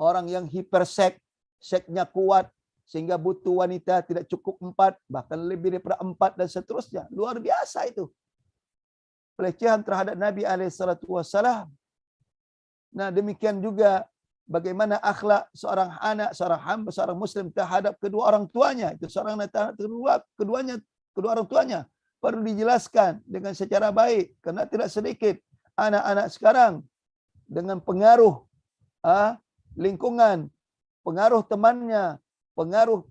orang yang hiperseks, seksnya kuat sehingga butuh wanita tidak cukup 4, bahkan lebih daripada 4 dan seterusnya. Luar biasa itu. Pelecehan terhadap Nabi SAW. Nah, demikian juga bagaimana akhlak seorang anak, seorang hamba, seorang muslim terhadap kedua orang tuanya. Itu seorang kedua orang tuanya perlu dijelaskan dengan secara baik, karena tidak sedikit anak-anak sekarang dengan pengaruh lingkungan, pengaruh temannya, pengaruh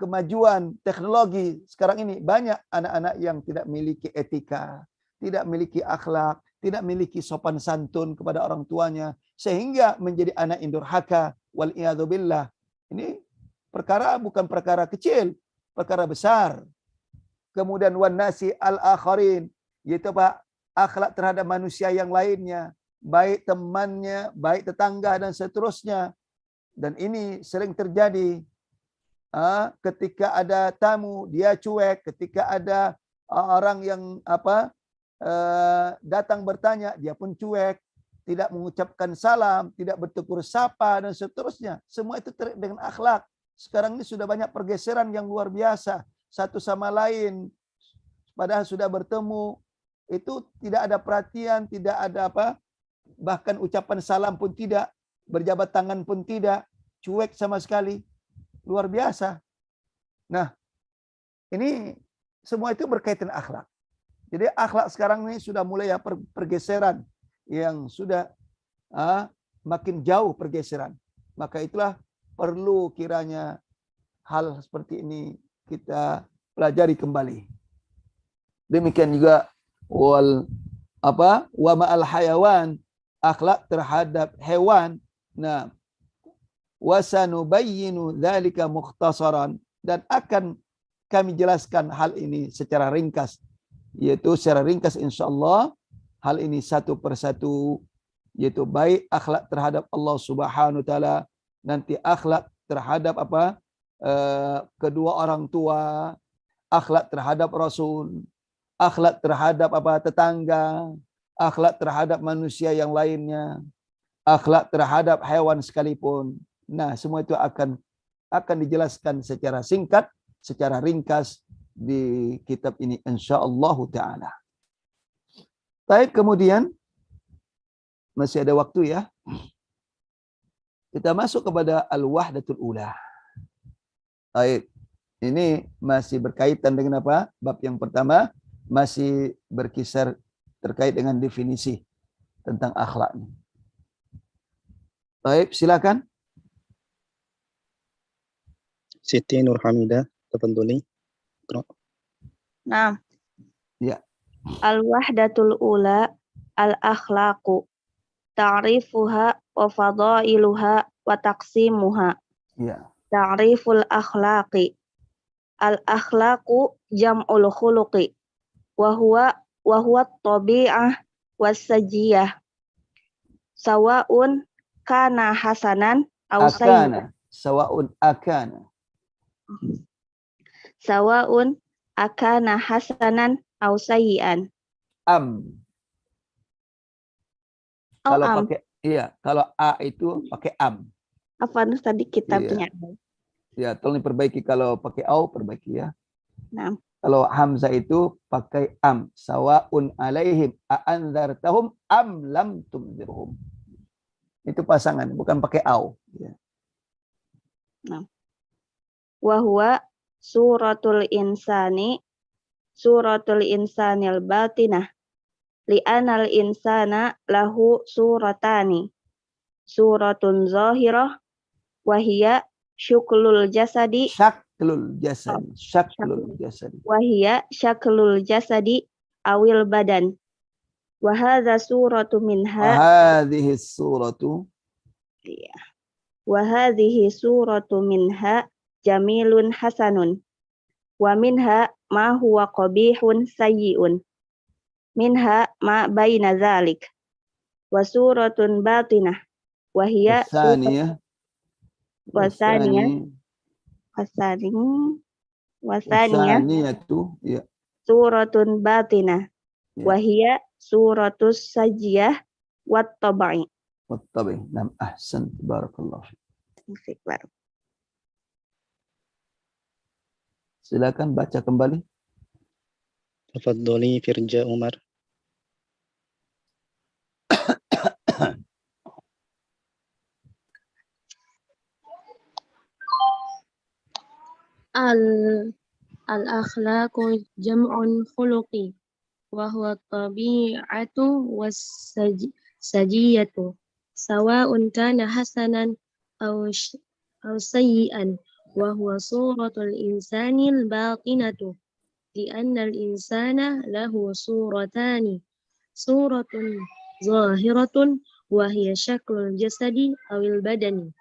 kemajuan teknologi sekarang ini, banyak anak-anak yang tidak memiliki etika, tidak memiliki akhlak, tidak memiliki sopan santun kepada orang tuanya, sehingga menjadi anak yang durhaka, wal iyadzu billah. Ini perkara bukan perkara kecil, perkara besar. Kemudian wan nasi al akharin, yaitu akhlak terhadap manusia yang lainnya, baik temannya, baik tetangga dan seterusnya. Dan ini sering terjadi ketika ada tamu dia cuek, ketika ada orang yang datang bertanya dia pun cuek, tidak mengucapkan salam, tidak bertegur sapa dan seterusnya. Semua itu dengan akhlak. Sekarang ini sudah banyak pergeseran yang luar biasa, satu sama lain padahal sudah bertemu itu tidak ada perhatian, tidak ada bahkan ucapan salam pun tidak, berjabat tangan pun tidak, cuek sama sekali. Luar biasa. Nah, ini semua itu berkaitan akhlak. Jadi akhlak sekarang ini sudah mulai pergeseran yang sudah makin jauh pergeseran. Maka itulah perlu kiranya hal seperti ini kita pelajari kembali. Demikian juga wa ma'al hayawan, akhlak terhadap hewan. Nah, wa sanubayyinu dzalika mukhtasaran, dan akan kami jelaskan hal ini secara ringkas, yaitu secara ringkas insyaallah hal ini satu persatu, yaitu baik akhlak terhadap Allah Subhanahu wa taala, nanti akhlak terhadap kedua orang tua, akhlak terhadap Rasul, akhlak terhadap tetangga, akhlak terhadap manusia yang lainnya, akhlak terhadap hewan sekalipun. Nah, semua itu akan dijelaskan secara singkat, secara ringkas di kitab ini insyaallah taala. Baik, kemudian masih ada waktu ya. Kita masuk kepada al-wahdatul ula. Baik. Ini masih berkaitan dengan bab yang pertama, masih berkisar terkait dengan definisi tentang akhlak. Baik, silakan. Siti Nur Hamidah, tafadhali. Nah. Ya. Al-wahdatul ula al-akhlaqu, ta'rifuha wa fadailuha wa taqsimuha. Ya. Ta'riful akhlaqi. Al-akhlaqu jam'ul khuluqi wa huwa tabi'ah was-sajiyah. Sawa'un kana hasanan aw sayyi'an. Sawa'un akana. Sawa'un akana hasanan aw sayyi'an. Kalau pakai kalau a itu pakai am. Apa tadi kita punya? Ya, tolong diperbaiki, kalau pakai au perbaiki ya. Nah, Kalau hamzah itu pakai am. Sawaun alaihim a'anzartahum am lam tunzirhum. Itu pasangan, bukan pakai au. Ya. Nah. Wa huwa suratul insanil batinah. Li'anal insana lahu suratani. Suratun zahirah wahia syuklul jasadi. Syaklul jasadi. Wahia syaklul jasadi awil badan. Wahadha suratu minha. Wahadhihi suratu. Iya. Wahadhihi suratu minha jamilun hasanun. Wa minha ma huwa qabihun sayyi'un. Minha ma baina dzalik. Wa suratun batinah. Wahia wasaniyatu ya. Suratun batinah. Wahia suratus sajiyah wat tabai. Nam ahsan, barakallahu fiik. Silakan baca kembali. Tafadhali Firja Umar. Al-akhlaqu jam'un khuluqi wa huwa tabi'atu was-sajiyatu sawa'un kana hasanan aw sayyi'an wa huwa suratul insanil batinatu li'anna al-insana lahu suratani suratun zahiratun wa hiya syaklul jasadi awil badani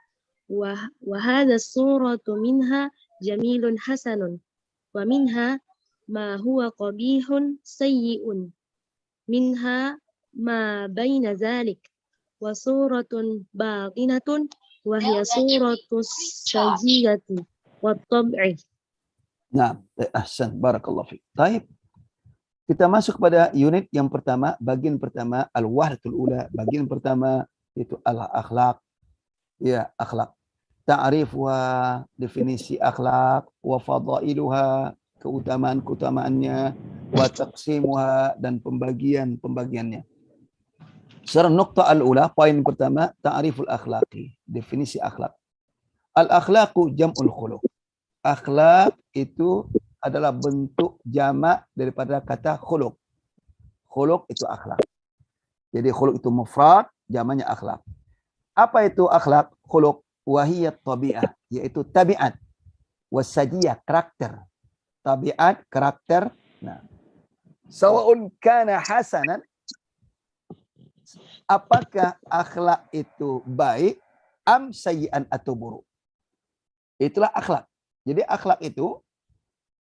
wa hadha suratu minha jamilun hasanun wa minha ma huwa qabihun sayyi'un minha ma baina zalik wa suratun batinatun wa hiya suratus sajiyati wat tab'i. Nah, ahsan, barakallahu fiik. Baik. Kita masuk pada unit yang pertama, bagian pertama al-wahdatul ula, bagian pertama itu al-akhlaq. Ya, akhlak. Ta'rif wa definisi akhlak, wa fadailuha, keutamaan-keutamaannya, wa taqsimuha, dan pembagiannya. Secara nuqta al-ula, poin pertama, ta'riful akhlaqi, definisi akhlak. Al-akhlaqu jam'ul khuluq. Akhlak itu adalah bentuk jamak daripada kata khuluq. Khuluq itu akhlak. Jadi khuluq itu mufrad, jamaknya akhlak. Apa itu akhlak? Khuluq wahiyat tabi'ah, yaitu tabiat. Wasajiyah, karakter. Tabiat, karakter. Nah, sawa'un kana hasanan, apakah akhlak itu baik, am sayyi'an atau buruk. Itulah akhlak. Jadi akhlak itu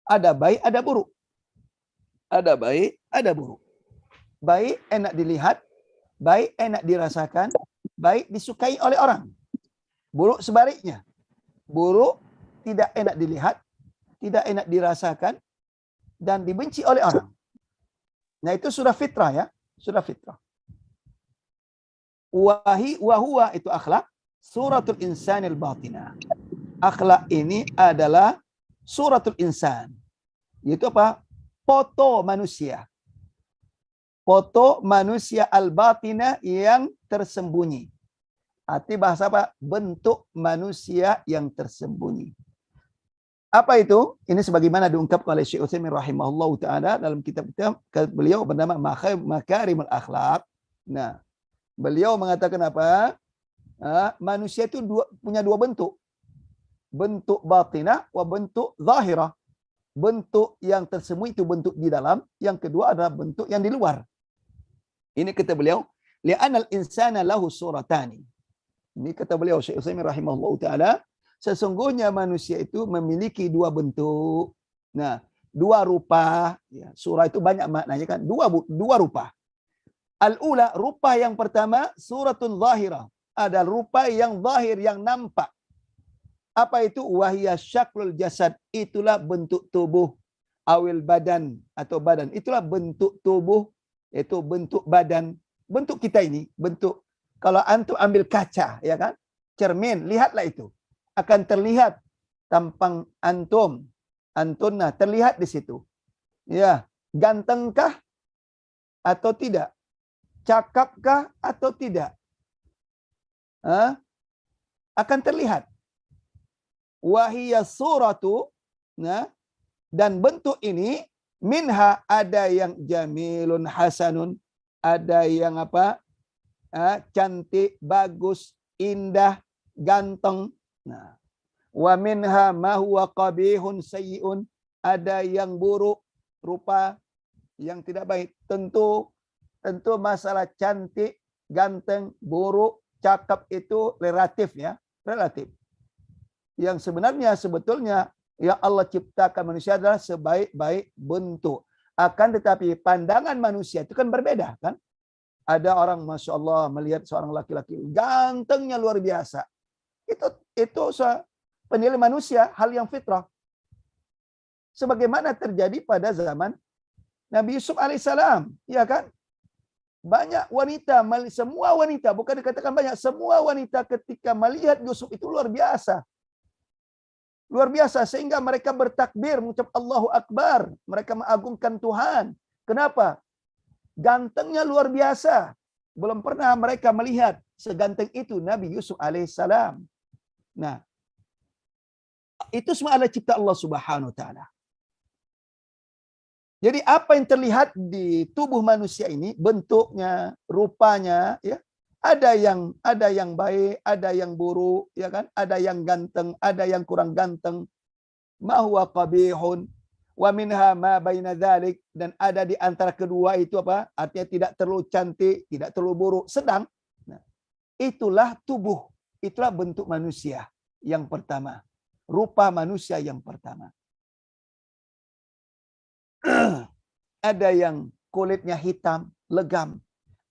ada baik, ada buruk. Ada baik, ada buruk. Baik enak dilihat, baik enak dirasakan, baik disukai oleh orang. Buruk sebaliknya. Buruk tidak enak dilihat, tidak enak dirasakan, dan dibenci oleh orang. Nah itu sudah fitrah ya. Sudah fitrah. Wahuwa itu akhlak. Suratul insanil batinah. Akhlak ini adalah suratul insan. Yaitu apa? Foto manusia. Foto manusia al-batinah yang tersembunyi. Arti bahasa apa? Bentuk manusia yang tersembunyi. Apa itu? Ini sebagaimana diungkapkan oleh Syekh Utsaimin rahimahullahu taala dalam kitab beliau bernama Makarimul Akhlaq. Nah, beliau mengatakan apa? Manusia itu punya dua bentuk. Bentuk batinah wa bentuk zahirah. Bentuk yang tersembunyi itu bentuk di dalam, yang kedua adalah bentuk yang di luar. Ini kata beliau, li'anal insana lahu suratani. Ini kata beliau Syekh Utsaimin rahimahullahu taala, sesungguhnya manusia itu memiliki dua bentuk. Nah, dua rupa, ya, surah itu banyak maknanya kan, dua rupa. Al-ula, rupa yang pertama suratun zahirah, ada rupa yang zahir yang nampak. Apa itu? Wahiyah syaklul jasad, itulah bentuk tubuh, awil badan atau badan, itulah bentuk tubuh, yaitu bentuk badan. Bentuk kita ini, bentuk, kalau antum ambil kaca, ya kan, cermin, lihatlah itu, akan terlihat tampang antum, nah terlihat di situ. Ya, gantengkah atau tidak? Cakapkah atau tidak? Akan terlihat. Wahiyya suratu, dan bentuk ini minha ada yang jamilun hasanun, ada yang apa? Cantik, bagus, indah, ganteng. Nah, wa minha ma huwa qabihun sayyi'un, ada yang buruk, rupa yang tidak baik. Tentu masalah cantik, ganteng, buruk, cakap itu relatif ya, relatif. Yang sebenarnya sebetulnya yang Allah ciptakan manusia adalah sebaik-baik bentuk. Akan tetapi pandangan manusia itu kan berbeda kan? Ada orang Masya Allah melihat seorang laki-laki gantengnya luar biasa. Itu penilaian manusia, hal yang fitrah. Sebagaimana terjadi pada zaman Nabi Yusuf alaihissalam, ya kan? Banyak wanita, semua wanita, bukan dikatakan banyak, semua wanita ketika melihat Yusuf itu luar biasa. Luar biasa sehingga mereka bertakbir, mengucap Allahu Akbar. Mereka mengagungkan Tuhan. Kenapa? Gantengnya luar biasa. Belum pernah mereka melihat seganteng itu Nabi Yusuf alaihissalam. Nah, itu semua adalah cipta Allah Subhanahu wa taala. Jadi apa yang terlihat di tubuh manusia ini, bentuknya, rupanya, ya, ada yang baik, ada yang buruk, ya kan? Ada yang ganteng, ada yang kurang ganteng. Ma huwa qabihun wa minha ma baina dzalik, dan ada di antara kedua itu apa? Artinya tidak terlalu cantik, tidak terlalu buruk, sedang. Nah, itulah tubuh, itulah bentuk manusia yang pertama. Rupa manusia yang pertama. Ada yang kulitnya hitam, legam.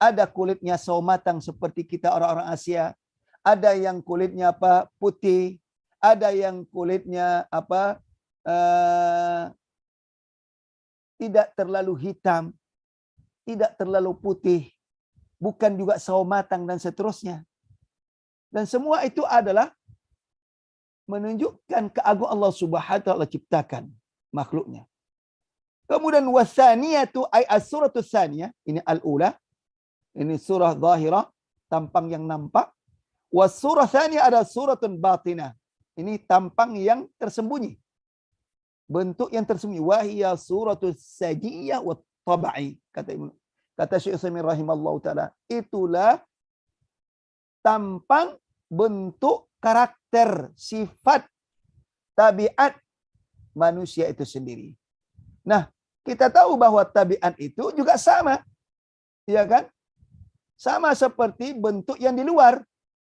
Ada kulitnya sawo matang seperti kita orang-orang Asia. Ada yang kulitnya apa? Putih. Ada yang kulitnya apa? Tidak terlalu hitam, tidak terlalu putih, bukan juga sawo matang dan seterusnya. Dan semua itu adalah menunjukkan keagungan Allah Subhanahu wa taala ciptakan makhluknya. Kemudian wasaniyatu ay as-suratus saniyah, ini al-ula. Ini surah zahirah, tampang yang nampak. Was-surah tsaniyah ada suratun batinah. Ini tampang yang tersembunyi. Bentuk yang tersembunyi. Wahiyya suratus sajiyah wa tabai. Kata Syekh Utsaimin rahimallahu taala, itulah tampang, bentuk, karakter, sifat, tabiat manusia itu sendiri. Nah, kita tahu bahwa tabiat itu juga sama. Ya kan? Sama seperti bentuk yang di luar.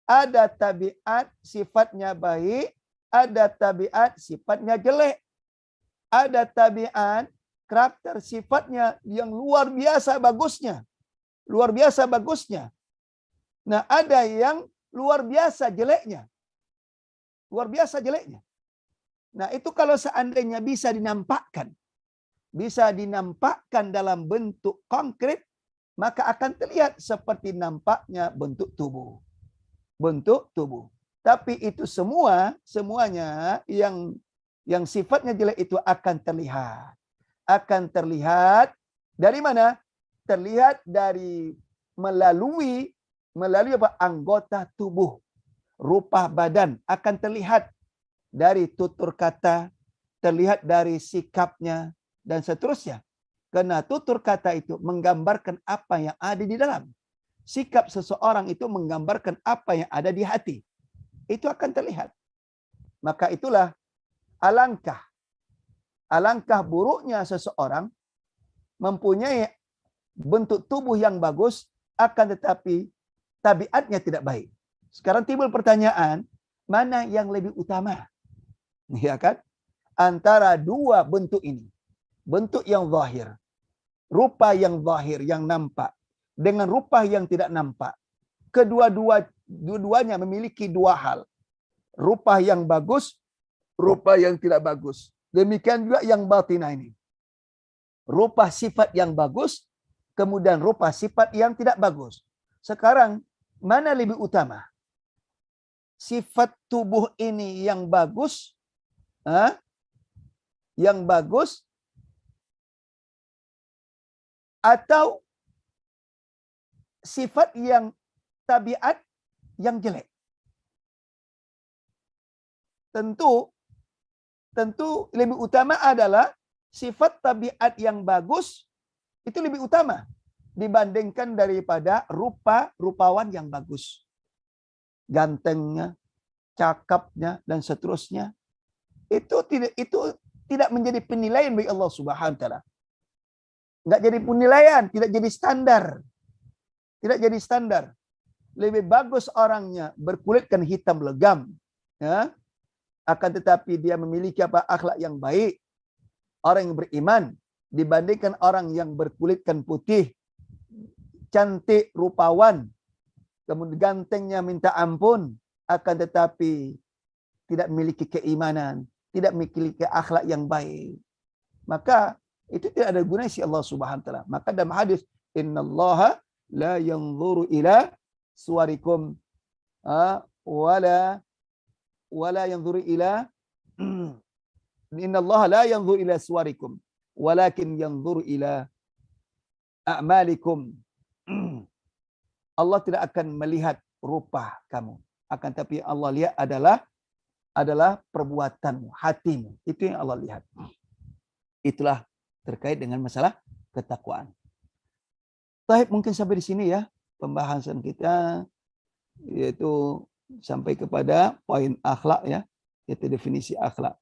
Ada tabiat sifatnya baik, ada tabiat sifatnya jelek. Ada tabiat karakter sifatnya yang luar biasa bagusnya. Luar biasa bagusnya. Nah, ada yang luar biasa jeleknya. Luar biasa jeleknya. Nah, itu kalau seandainya bisa dinampakkan dalam bentuk konkret, maka akan terlihat seperti nampaknya bentuk tubuh. Bentuk tubuh. Tapi itu semuanya yang sifatnya jelek itu akan terlihat. Akan terlihat dari mana? Terlihat dari melalui apa? Anggota tubuh. Rupa badan akan terlihat dari tutur kata, terlihat dari sikapnya, dan seterusnya. Karena tutur kata itu menggambarkan apa yang ada di dalam. Sikap seseorang itu menggambarkan apa yang ada di hati. Itu akan terlihat. Maka itulah alangkah buruknya seseorang mempunyai bentuk tubuh yang bagus, akan tetapi tabiatnya tidak baik. Sekarang timbul pertanyaan, mana yang lebih utama? Ya kan? Antara dua bentuk ini. Bentuk yang zahir, rupa yang zahir, yang nampak, dengan rupa yang tidak nampak. Kedua-duanya memiliki dua hal. Rupa yang bagus, rupa yang tidak bagus. Demikian juga yang batinah ini. Rupa sifat yang bagus, kemudian rupa sifat yang tidak bagus. Sekarang, mana lebih utama? Sifat tubuh ini yang bagus, atau sifat yang tabiat yang jelek. Tentu lebih utama adalah sifat tabiat yang bagus itu lebih utama dibandingkan daripada rupawan yang bagus. Gantengnya, cakapnya dan seterusnya. Itu tidak menjadi penilaian bagi Allah Subhanahu wa taala. Enggak jadi penilaian, tidak jadi standar. Tidak jadi standar. Lebih bagus orangnya berkulitkan hitam legam, ya. Akan tetapi dia memiliki akhlak yang baik, orang yang beriman, dibandingkan orang yang berkulitkan putih, cantik, rupawan, kemudian gantengnya minta ampun, akan tetapi tidak memiliki keimanan, tidak memiliki akhlak yang baik. Maka itu tidak ada gunanya si Allah Subhanahu wa taala. Maka dalam hadis, innallaha la yanzuru ila suwarikum wala yanzuru ila innallaha la yanzuru ila suwarikum walakin yanzuru ila a'malikum. Allah tidak akan melihat rupa kamu, akan tapi Allah lihat adalah perbuatanmu, hatimu. Itu yang Allah lihat. Itulah terkait dengan masalah ketakwaan. Baik, mungkin sampai di sini ya pembahasan kita, yaitu sampai kepada poin akhlak ya, yaitu definisi akhlak.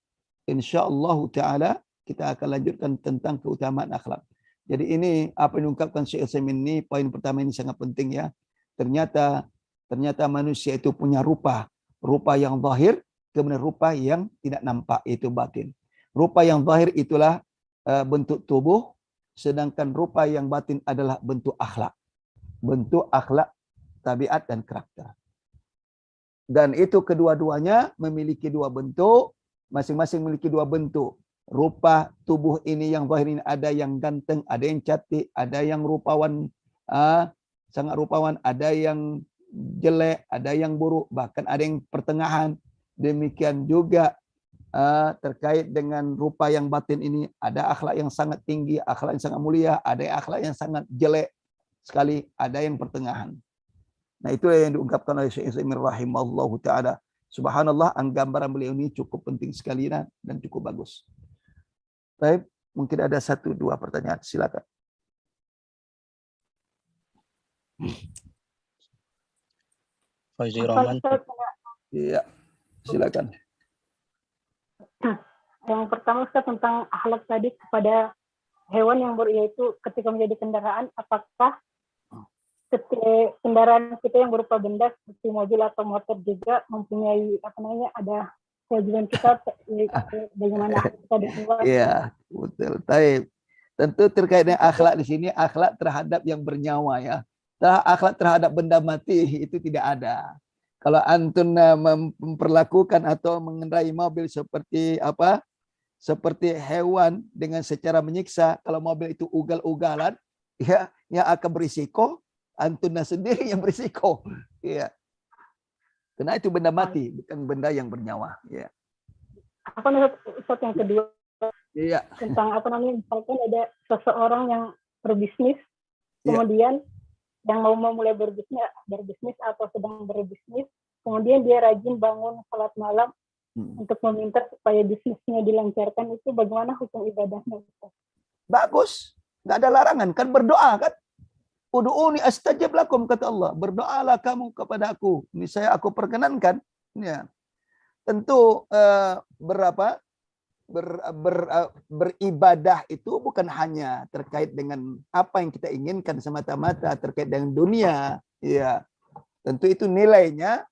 Insyaallah taala kita akan lanjutkan tentang keutamaan akhlak. Jadi ini apa yang diungkapkan Syekh Utsaimin ini, poin pertama ini sangat penting ya. Ternyata manusia itu punya rupa yang zahir, kemudian rupa yang tidak nampak, itu batin. Rupa yang zahir itulah bentuk tubuh, sedangkan rupa yang batin adalah bentuk akhlak. Bentuk akhlak, tabiat dan karakter. Dan itu kedua-duanya memiliki dua bentuk, masing-masing memiliki dua bentuk. Rupa tubuh ini yang zahir ini ada yang ganteng, ada yang cantik, ada yang rupawan, sangat rupawan, ada yang jelek, ada yang buruk, bahkan ada yang pertengahan. Demikian juga terkait dengan rupa yang batin ini, ada akhlak yang sangat tinggi, akhlak yang sangat mulia, ada akhlak yang sangat jelek sekali, ada yang pertengahan. Nah, itu yang diungkapkan oleh Syekh Utsaimin rahimahullahu taala. Subhanallah, gambaran beliau ini cukup penting sekali dan cukup bagus. Baik, mungkin ada 1-2 pertanyaan, silakan. Faizi Rahman. Iya, silakan. Yang pertama Ustaz, tentang akhlak tadi kepada hewan yang yaitu ketika menjadi kendaraan, apakah kendaraan kita yang berupa benda seperti mobil atau motor juga mempunyai ada kewajiban kita bagaimana kita dibuat? Iya, betul. Baik. Tentu terkait dengan akhlak di sini, akhlak terhadap yang bernyawa ya. Akhlak terhadap benda mati itu tidak ada. Kalau antun memperlakukan atau mengendarai mobil seperti apa? Seperti hewan dengan secara menyiksa, kalau mobil itu ugal-ugalan, ya, yang akan berisiko, antuna sendiri yang berisiko. Ya. Karena itu benda mati, bukan benda yang bernyawa. Ya. Apa Ustaz yang kedua? Iya. Tentang misalkan ada seseorang yang berbisnis, kemudian yang mau memulai berbisnis atau sedang berbisnis, kemudian dia rajin bangun salat malam untuk meminta supaya bisnisnya dilancarkan, itu bagaimana hukum ibadahnya? Bagus, nggak ada larangan, kan berdoa kan? Ud'uni astajib lakum, kata Allah. Berdoalah kamu kepada aku, niscaya aku perkenankan. Ya. Tentu beribadah itu bukan hanya terkait dengan apa yang kita inginkan semata-mata, terkait dengan dunia. Ya. Tentu itu nilainya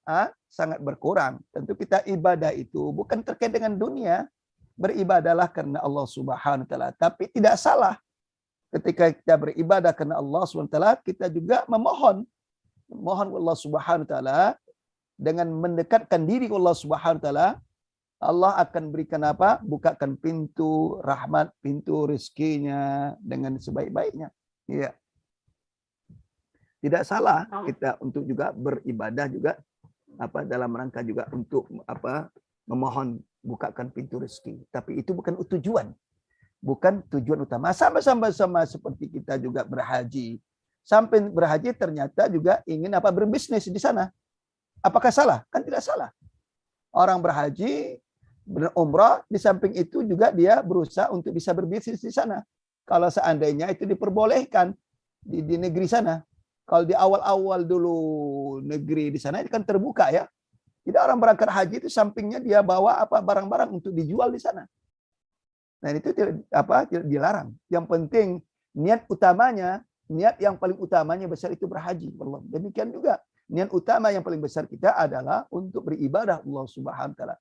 sangat berkurang. Tentu kita ibadah itu bukan terkait dengan dunia. Beribadahlah karena Allah Subhanahu wa taala. Tapi tidak salah ketika kita beribadah karena Allah Subhanahu wa taala, kita juga memohon Allah Subhanahu wa taala, dengan mendekatkan diri ke Allah Subhanahu wa taala, Allah akan berikan apa? Bukakan pintu rahmat, pintu rezekinya dengan sebaik-baiknya. Iya. Tidak salah kita untuk juga beribadah juga dalam rangka juga untuk memohon bukakan pintu rezeki. Tapi itu bukan tujuan. bukan tujuan utama. Sama-sama seperti kita juga berhaji. Sampai berhaji ternyata juga ingin apa? Berbisnis di sana. Apakah salah? Kan tidak salah. Orang berhaji, berumrah, di samping itu juga dia berusaha untuk bisa berbisnis di sana. Kalau seandainya itu diperbolehkan di negeri sana. Kalau di awal-awal dulu negeri di sana itu kan terbuka ya. Jadi orang berangkat haji itu sampingnya dia bawa apa barang-barang untuk dijual di sana. Nah itu tidak dilarang. Yang penting niat utamanya, niat yang paling utamanya besar itu berhaji. Demikian juga niat utama yang paling besar kita adalah untuk beribadah Allah Subhanahu wa taala.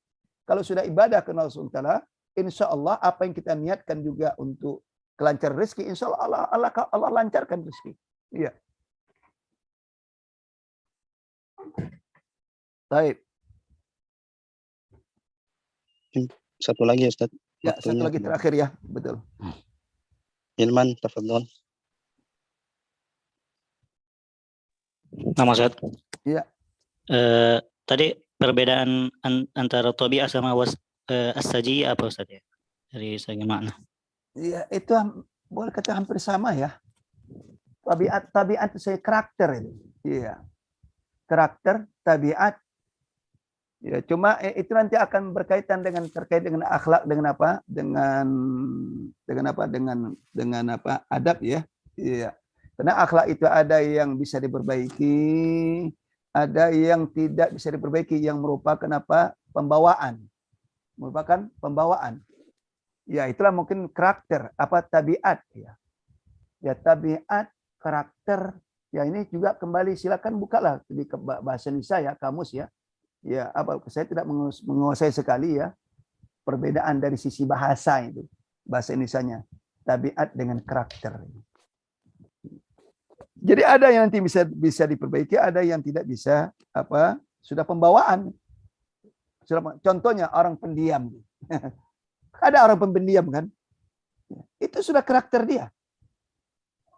Kalau sudah ibadah ke Allah Subhanahu wa taala, insya Allah apa yang kita niatkan juga untuk kelancaran rezeki, insya Allah Allah lancarkan rezeki. Iya. Baik. Satu lagi ya Ustaz. Ya, satu lagi terakhir ya, betul. Hilman, tafadhol. Nama Ustaz. Iya. Tadi perbedaan antara tabi'ah sama as-saji apa Ustaz ya? Dari segi makna. Iya, itu boleh kata hampir sama ya. Tabiat itu saya karakter itu. Iya. Karakter, tabiat. Ya, cuma itu nanti akan berkaitan terkait dengan akhlak, dengan apa? Dengan apa? Adab ya. Iya. Karena akhlak itu ada yang bisa diperbaiki, ada yang tidak bisa diperbaiki, yang merupakan apa? Pembawaan. Merupakan pembawaan. Ya, itulah mungkin karakter, apa tabiat ya. Ya, tabiat, karakter. Ya, ini juga kembali silakan bukalah di bahasa Indonesia ya, kamus ya. Ya, apa saya tidak menguasai sekali ya perbedaan dari sisi bahasa itu. Bahasa Indonesianya tabiat dengan karakter. Jadi ada yang nanti bisa diperbaiki, ada yang tidak bisa apa sudah pembawaan. Contohnya orang pendiam. Ada orang pendiam kan? Itu sudah karakter dia.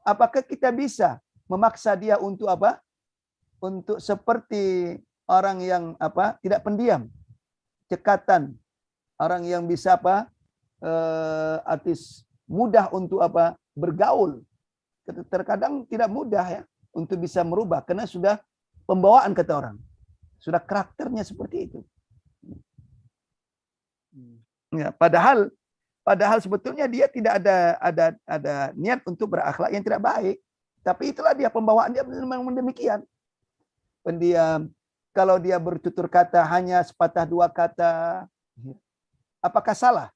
Apakah kita bisa memaksa dia untuk apa? Untuk seperti orang yang apa? Tidak pendiam. Cekatan. Orang yang bisa apa? Artis mudah untuk apa? Bergaul. Terkadang tidak mudah ya untuk bisa merubah karena sudah pembawaan kata orang. Sudah karakternya seperti itu. Ya, padahal sebetulnya dia tidak ada niat untuk berakhlak yang tidak baik. Tapi itulah dia pembawaan dia memang demikian. Pendiam. Kalau dia bertutur kata hanya sepatah dua kata, apakah salah?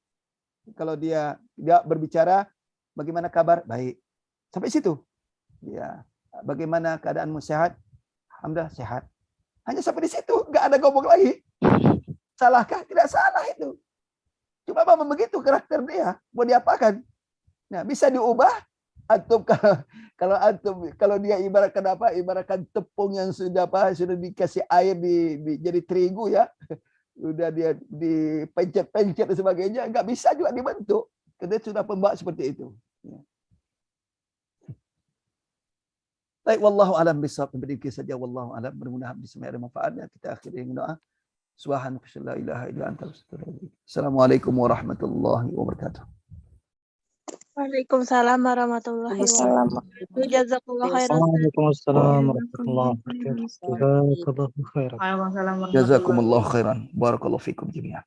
Kalau dia berbicara, bagaimana kabar? Baik. Sampai situ. Ya, bagaimana keadaanmu sehat? Alhamdulillah sehat. Hanya sampai di situ, nggak ada ngomong lagi. Salahkah? Tidak salah itu. Cuma apa begitu karakter dia? Mau diapakan? Nah, bisa diubah. Kalau dia ibaratkan apa? Ibaratkan tepung yang sudah dikasih air jadi terigu ya. Sudah dia dipencet-pencet dan sebagainya, nggak bisa juga dibentuk. Karena sudah pembawa seperti itu. Baik, wallahu alam bisawab. Demikian saja wallahu alam. Mudah-mudahan bisa ada manfaatnya. Kita akhiri dengan doa. Subhanaka la ilaha illa anta astaghfiruka. Assalamualaikum warahmatullahi wabarakatuh. Waalaikumsalam warahmatullahi wabarakatuh. Jazakallahu khairan. Waalaikumsalam warahmatullahi wabarakatuh. Jazakallahu khairan. Jazakumullahu khairan. Barakallahu fikum jami'an.